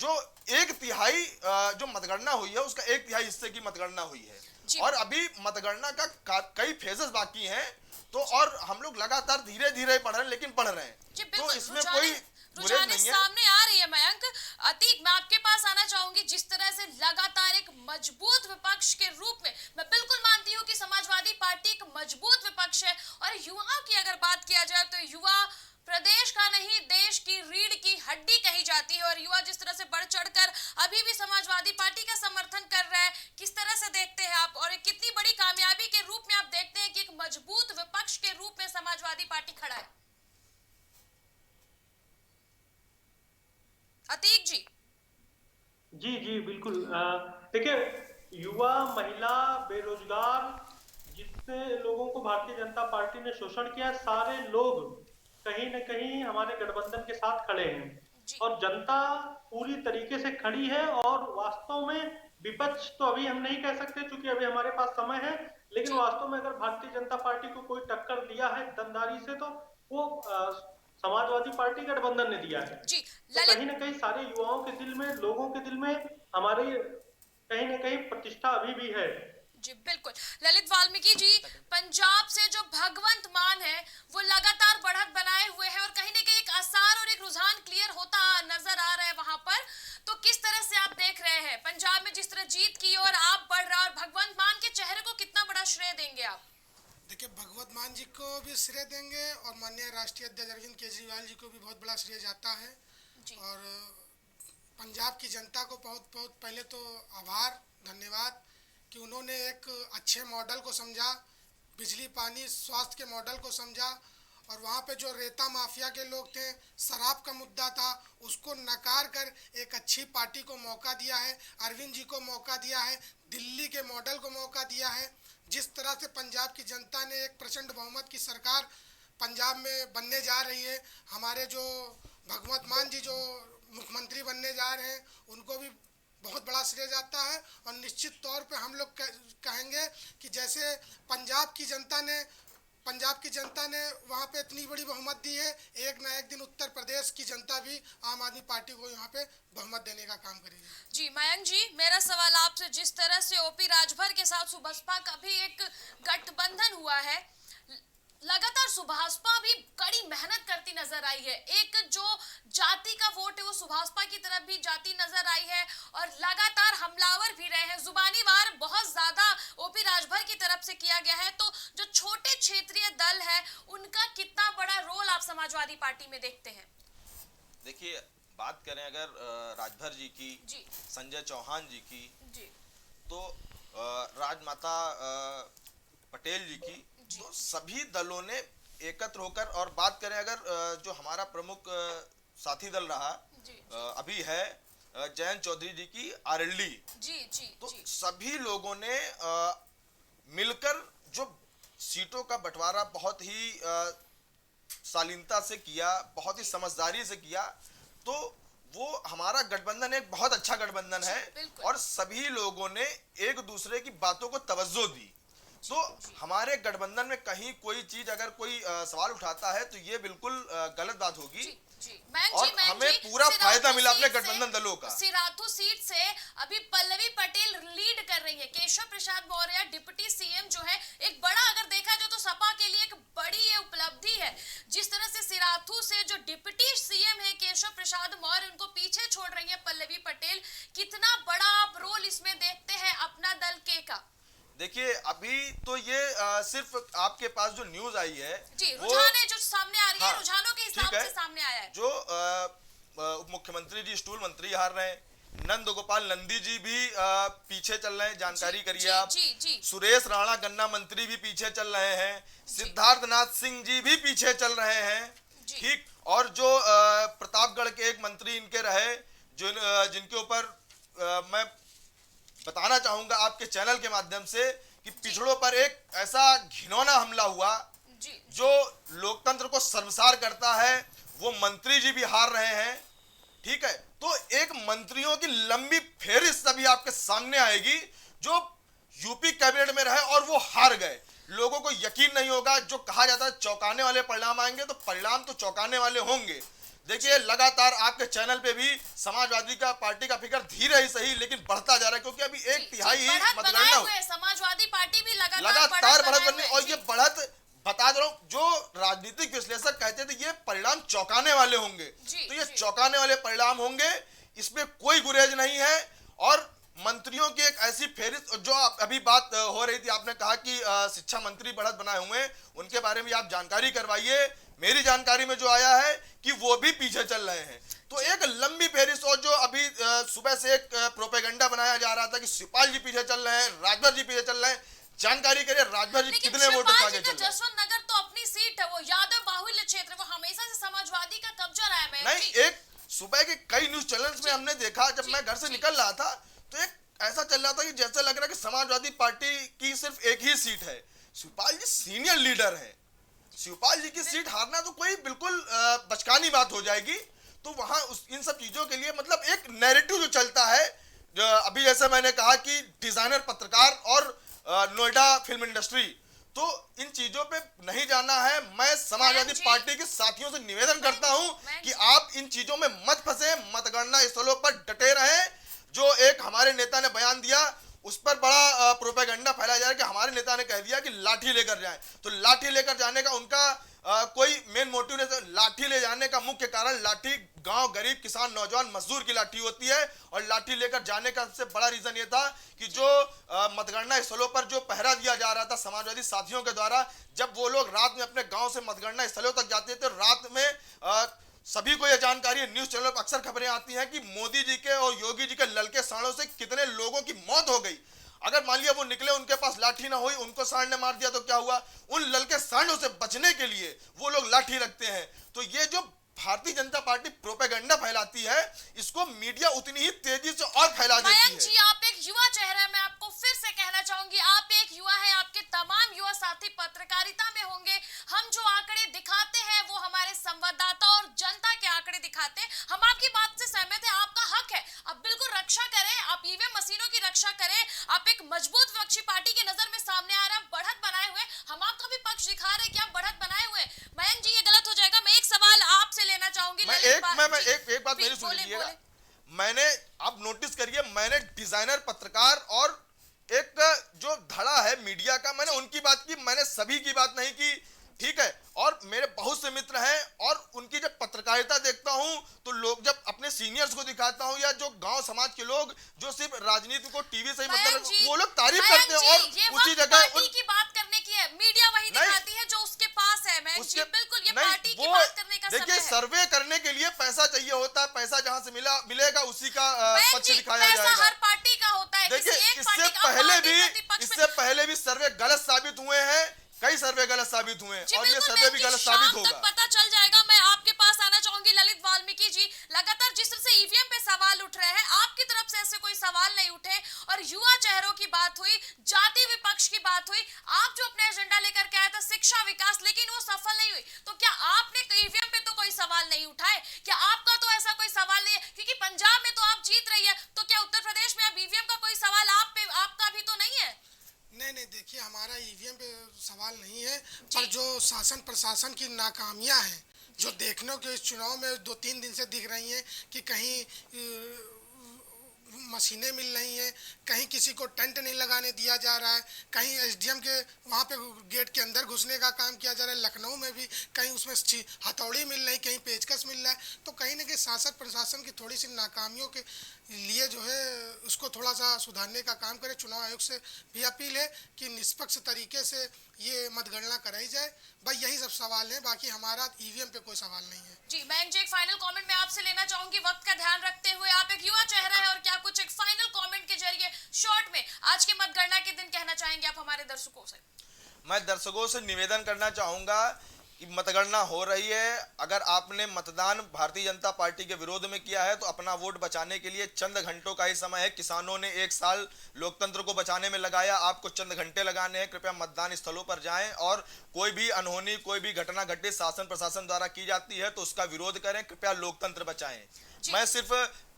जो 1/3 जो मतगणना हुई है उसका 1/3 हिस्से की मतगणना हुई है और अभी मतगणना का कई फेजेस बाकी हैं। तो और हम लोग लगातार धीरे धीरे पढ़ रहे हैं, लेकिन पढ़ रहे हैं। तो इसमें कोई रुझाने सामने आ रही है। मयंक, अतीक, मैं आपके पास आना चाहूंगी। जिस तरह से लगातार एक मजबूत विपक्ष के रूप में, मैं बिल्कुल मानती हूं कि समाजवादी पार्टी एक मजबूत विपक्ष है और युवाओं की अगर बात किया जाए तो युवा प्रदेश का नहीं देश की रीढ़ की हड्डी कही जाती है और युवा जिस तरह से बढ़ चढ़कर अभी भी समाजवादी पार्टी का समर्थन कर रहा है, किस तरह से देखते हैं आप और एक कितनी बड़ी कामयाबी के रूप में आप देखते हैं कि एक मजबूत विपक्ष के रूप में समाजवादी पार्टी खड़ा है? अतीक जी। जी बिल्कुल। देखिए, युवा, महिला, बेरोजगार, जितने लोगों को भारतीय जनता पार्टी ने शोषण किया, सारे लोग कहीं न कहीं हमारे गठबंधन के साथ खड़े हैं और जनता पूरी तरीके से खड़ी है। और वास्तव में विपक्ष तो अभी हम नहीं कह सकते क्योंकि अभी हमारे पास समय है, लेकिन वास्तव में अगर भारतीय जनता पार्टी को कोई टक्कर दिया है दमदारी से तो वो समाजवादी पार्टी गठबंधन ने दिया है। तो कहीं न कहीं सारे युवाओं के दिल में, लोगों के दिल में हमारी कहीं न कहीं प्रतिष्ठा अभी भी है। जी बिल्कुल। ललित वाल्मीकि जी, पंजाब से जो भगवंत मान है वो लगातार बढ़त बनाए हुए है और कहीं न कहीं एक आसार और एक रुझान क्लियर होता नजर आ रहा है वहां पर। तो किस तरह से आप देख रहे हैं पंजाब में जिस तरह जीत की और आप बढ़ रहा और भगवंत मान के चेहरे को कितना बड़ा श्रेय देंगे आप? देखिए, भगवंत मान जी को भी श्रेय देंगे और माननीय राष्ट्रीय अध्यक्ष अरविंद केजरीवाल जी को भी बहुत बड़ा श्रेय जाता है। और पंजाब की जनता को बहुत बहुत पहले तो आभार, धन्यवाद कि उन्होंने एक अच्छे मॉडल को समझा, बिजली पानी स्वास्थ्य के मॉडल को समझा और वहाँ पे जो रेता माफिया के लोग थे, शराब का मुद्दा था, उसको नकार कर एक अच्छी पार्टी को मौका दिया है, अरविंद जी को मौका दिया है, दिल्ली के मॉडल को मौका दिया है। जिस तरह से पंजाब की जनता ने एक प्रचंड बहुमत की सरकार पंजाब में बनने जा रही है, हमारे जो भगवंत मान जी जो मुख्यमंत्री बनने जा रहे हैं उनको भी बहुत बड़ा श्रेय जाता है। और निश्चित तौर पे हम लोग कहेंगे कि जैसे पंजाब की जनता ने वहाँ पे इतनी बड़ी बहुमत दी है, एक ना एक दिन उत्तर प्रदेश की जनता भी आम आदमी पार्टी को यहाँ पे बहुमत देने का काम करेगी। जी मयंक जी, मेरा सवाल आपसे, जिस तरह से ओपी राजभर के साथ सुभाषपा का भी एक गठबंधन हुआ है, लगातार सुभाषपा भी कड़ी मेहनत करती नजर आई है। एक जो जाति का वोट है वो सुभाषपा की तरफ भी जाती नजर आई है और लगातार हमलावर भी रहे हैं, जुबानी वार बहुत ज्यादा ओपी राजभर की तरफ से किया गया है। तो जो छोटे क्षेत्रीय दल है उनका कितना बड़ा रोल आप समाजवादी पार्टी में देखते हैं? देखिए, बात करें अगर राजभर जी की, संजय चौहान जी की, तो राजमाता पटेल जी की, तो सभी दलों ने एकत्र होकर, और बात करें अगर जो हमारा प्रमुख साथी दल रहा अभी है जयंत चौधरी जी की आरएलडी, तो सभी लोगों ने मिलकर जो सीटों का बंटवारा बहुत ही शालीनता से किया, बहुत ही समझदारी से किया। तो वो हमारा गठबंधन एक बहुत अच्छा गठबंधन है बिल्कुल। और सभी लोगों ने एक दूसरे की बातों को तवज्जो दी। तो हमारे गठबंधन में कहीं कोई चीज अगर कोई सवाल उठाता है तो ये बिल्कुल गलत बात होगी। और हमें पूरा फायदा मिला अपने गठबंधन दलों का। सिराथू सीट से अभी पल्लवी पटेल लीड कर रही है। केशव प्रसाद मौर्य डिप्टी सीएम जो है, एक बड़ा अगर देखा जाए तो सपा के लिए एक बड़ी ये उपलब्धि है। जिस तरह से सिराथू से जो डिप्टी सीएम है केशव प्रसाद मौर्य, उनको पीछे छोड़ रही है पल्लवी पटेल, कितना बड़ा आप रोल इसमें देखते हैं अपना दल के का? देखिए अभी तो ये सिर्फ आपके पास जो न्यूज आई है जी, रुझान है जो सामने आ रही है, हाँ, रुझानों के हिसाब से सामने आया है। जो उप मुख्यमंत्री जी स्टूल मंत्री हार रहे हैं, नंद गोपाल नंदी जी भी पीछे चल रहे हैं, जानकारी करिए आप। सुरेश राणा गन्ना मंत्री भी पीछे चल रहे हैं, सिद्धार्थ नाथ सिंह जी भी पीछे चल रहे हैं, ठीक। और जो प्रतापगढ़ के एक मंत्री इनके रहे, जो जिनके ऊपर मैं बताना चाहूंगा आपके चैनल के माध्यम से कि पिछड़ों पर एक ऐसा घिनौना हमला हुआ जो लोकतंत्र को शर्मसार करता है, वो मंत्री जी भी हार रहे हैं, ठीक है। तो एक मंत्रियों की लंबी फेहरिस्त अभी आपके सामने आएगी जो यूपी कैबिनेट में रहे और वो हार गए। लोगों को यकीन नहीं होगा। जो कहा जाता है चौंकाने वाले परिणाम आएंगे, तो परिणाम तो चौंकाने वाले होंगे। देखिए लगातार आपके चैनल पे भी समाजवादी का पार्टी का फिगर धीरे ही सही लेकिन बढ़ता जा रहा है, क्योंकि अभी 1/3 ही मतगणना हुई। समाजवादी पार्टी भी लगातार बढ़त बनी और ये बढ़त बता दे रहा हूं, जो राजनीतिक विश्लेषक कहते थे ये परिणाम चौंकाने वाले होंगे, तो ये चौंकाने वाले परिणाम होंगे, इसमें कोई गुरेज नहीं है। और मंत्रियों की एक ऐसी फेहरिस्त, जो अभी बात हो रही थी, आपने कहा कि शिक्षा मंत्री बढ़त बनाए हुए, उनके बारे में आप जानकारी करवाइए। मेरी जानकारी में जो आया है कि वो भी पीछे चल रहे हैं। तो एक लंबी फेहरिस्त, और जो अभी सुबह से एक प्रोपेगेंडा बनाया जा रहा था कि शिवपाल जी पीछे चल रहे हैं, राजभर जी पीछे चल रहे हैं, जानकारी करिए राजभर जी कितने वोटों से आगे चल रहे हैं। जसवंत नगर तो अपनी सीट है, वो यादव बाहुल्य क्षेत्र, वो हमेशा से समाजवादी का कब्जा रहा है। नहीं, एक सुबह के कई न्यूज चैनल्स में हमने देखा, जब मैं घर से निकल रहा था तो एक ऐसा चल रहा था कि जैसे लग रहा है कि समाजवादी पार्टी की सिर्फ एक ही सीट है। शिवपाल जी सीनियर लीडर है, शिवपाल जी की सीट हारना तो कोई बिल्कुल बचकानी बात हो जाएगी। तो वहां इन सब चीजों के लिए मतलब एक नैरेटिव जो चलता है, अभी जैसे मैंने कहा कि डिजाइनर पत्रकार और नोएडा फिल्म इंडस्ट्री, तो इन चीजों पे नहीं जाना है। मैं समाजवादी पार्टी के साथियों से निवेदन करता हूं कि आप इन चीजों में मत फंसे, मतगणना स्थलों पर डटे रहें। जो एक हमारे नेता ने बयान दिया, उस पर बड़ा प्रोपेगेंडा फैलाया जा रहा है कि हमारे नेता ने कह दिया कि लाठी लेकर जाएं। तो लाठी लेकर जाने का उनका कोई मेन मोटिव नहीं। लाठी ले जाने का मुख्य कारण, लाठी गांव गरीब किसान नौजवान मजदूर की लाठी होती है, और लाठी लेकर जाने का सबसे बड़ा रीजन ये था कि जो मतगणना स्थलों पर जो पहरा दिया जा रहा था समाजवादी साथियों के द्वारा, जब वो लोग रात में अपने गांव से मतगणना स्थलों तक जाते थे, रात में सभी को यह जानकारी है, न्यूज चैनल पर अक्सर खबरें आती हैं कि मोदी जी के और योगी जी के ललके साड़ों से कितने लोगों की मौत हो गई। अगर मान लिया वो निकले, उनके पास लाठी ना हुई, उनको सांड ने मार दिया तो क्या हुआ? उन ललके सांडों से बचने के लिए वो लोग लाठी रखते हैं। तो ये जो भारतीय जनता पार्टी प्रोपेगेंडा फैलाती है, इसको मीडिया उतनी ही तेजी से और फैला देती है। जी, आप एक युवा चेहरा है, मैं आपको फिर से कहना चाहूंगी, आप एक युवा है, आपके तमाम युवा साथी पत्रकारिता में होंगे। हम जो आंकड़े दिखाते हैं वो हमारे संवाददाता और जनता के आंकड़े दिखाते हैं। हम आपकी बात से सहमत है, आपका हक है, आप बिल्कुल रक्षा करें, आप ईवीएम मशीनों की रक्षा करें। आप एक मजबूत विपक्षी पार्टी की नजर में सामने आ रहा है, बढ़त बनाए हुए, हम आपका भी पक्ष दिखा रहे हैं कि आप बढ़त बनाए हुए। मयंक जी, ये गलत हो जाएगा। मैं एक सवाल आपसे लेना चाहूंगी। मैं एक बात मेरी सुन लीजिएगा। मैंने, आप नोटिस करिए, मैंने डिजाइनर पत्रकार और एक जो धड़ा है मीडिया का, मैंने उनकी बात की, मैंने सभी की बात नहीं की, ठीक है। और मेरे बहुत से मित्र हैं, और उनकी जब पत्रकारिता देखता हूं तो लोग जब अपने सीनियर्स को दिखाता हूं, या जो गांव समाज के लोग जो सिर्फ राजनीति को टीवी से ही मतलब, वो लोग तारीफ करते हैं। और उसी जगह की बात करने की है, मीडिया वही दिखाती है जो उसके पास है। मैं जी बिल्कुल, ये पार्टी की बात करने का समय है। देखिए, सर्वे करने के लिए पैसा चाहिए होता है, पैसा जहां से मिलेगा उसी का पक्ष दिखाया जाएगा। हर पार्टी का होता है। देखिए, इससे पहले भी सर्वे गलत साबित हुए हैं, कई सर्वे गलत साबित हुए, और ये सर्वे भी गलत साबित होगा। पता चल जाएगा। मैं आपके पास आना चाहूंगी ललित वाल्मीकि जी। लगातार जिस तरह से ईवीएम पे सवाल उठ रहे हैं, आपकी तरफ से ऐसे कोई सवाल नहीं उठे, और युवा चेहरों की बात हुई, जाति विपक्ष की बात हुई, आप जो अपने एजेंडा लेकर के आया था शिक्षा विकास, लेकिन वो सफल नहीं हुई। तो क्या आपने ईवीएम पे तो कोई सवाल नहीं उठाए? क्या आपका तो ऐसा कोई सवाल नहीं है? क्योंकि जो शासन प्रशासन की नाकामियां हैं, जो देखने को इस चुनाव में 2-3 दिन से दिख रही हैं कि कहीं मशीनें मिल रही हैं, कहीं किसी को टेंट नहीं लगाने दिया जा रहा है, कहीं एसडीएम के वहाँ पे गेट के अंदर घुसने का काम किया जा रहा है, लखनऊ में भी कहीं उसमें हथौड़ी मिल रही, कहीं पेचकस मिल रहा है। तो कहीं ना कहीं शासन प्रशासन की थोड़ी सी नाकामियों के लिए जो है उसको थोड़ा सा सुधारने का काम करे। चुनाव आयोग से भी अपील है कि निष्पक्ष तरीके से ये मतगणना कराई जाए। भाई यही सब सवाल हैं, बाकी हमारा ईवीएम पे कोई सवाल नहीं है। जी मयंक जी, एक फाइनल कमेंट मैं आपसे लेना चाहूंगी, वक्त का ध्यान रखते हुए। आप एक युवा चेहरा है और क्या कुछ एक फाइनल कमेंट के जरिए शॉर्ट में आज के मतगणना के दिन कहना चाहेंगे आप हमारे दर्शकों से? मैं दर्शकों से निवेदन करना चाहूंगा कि मतगणना हो रही है, अगर आपने मतदान भारतीय जनता पार्टी के विरोध में किया है तो अपना वोट बचाने के लिए चंद घंटों का ही समय है। किसानों ने 1 साल लोकतंत्र को बचाने में लगाया, आपको चंद घंटे लगाने हैं। कृपया मतदान स्थलों पर जाएं और कोई भी अनहोनी, कोई भी घटना घटित शासन प्रशासन द्वारा की जाती है तो उसका विरोध करें। कृपया लोकतंत्र बचाएं। मैं सिर्फ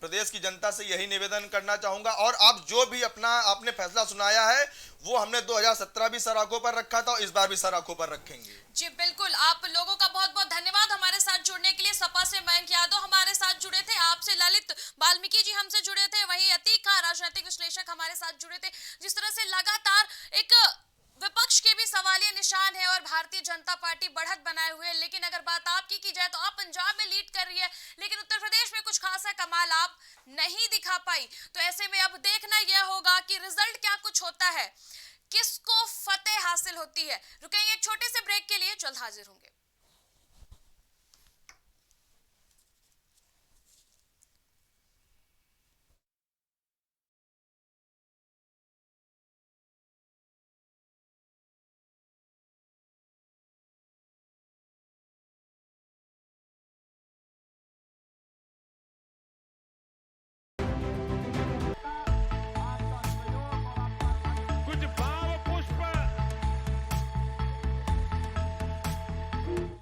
प्रदेश की जनता से यही निवेदन करना चाहूंगा। और आप जो भी आपने फैसला सुनाया है वो हमने 2017 भी सर आंखों पर रखा था और इस बार भी सर आंखों पर रखेंगे। जी बिल्कुल, आप लोगों का बहुत बहुत धन्यवाद हमारे साथ जुड़ने के लिए। सपा से मयंक यादव हमारे साथ जुड़े थे, आपसे ललित वाल्मीकि जी हमसे जुड़े थे, वहीं अतीका राजनीतिक विश्लेषक हमारे साथ जुड़े थे। जिस तरह से लगातार एक विपक्ष के भी सवालिया निशान है और भारतीय जनता पार्टी बढ़त बनाए हुए है, लेकिन अगर बात आपकी की जाए तो आप पंजाब में लीड कर रही है, लेकिन उत्तर प्रदेश में कुछ खासा कमाल आप नहीं दिखा पाई। तो ऐसे में अब देखना यह होगा कि रिजल्ट क्या कुछ होता है, किसको फतेह हासिल होती है। रुकेंगे एक छोटे से ब्रेक के लिए, जल्द हाजिर होंगे।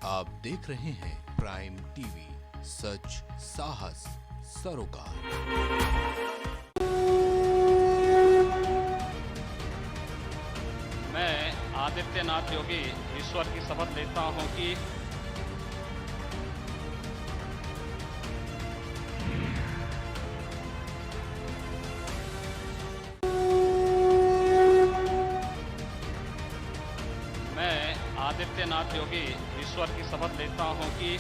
आप देख रहे हैं प्राइम टीवी, सच साहस सरोकार। मैं आदित्यनाथ योगी ईश्वर की शपथ लेता हूं कि आदित्यनाथ योगी ईश्वर की शपथ लेता हूं कि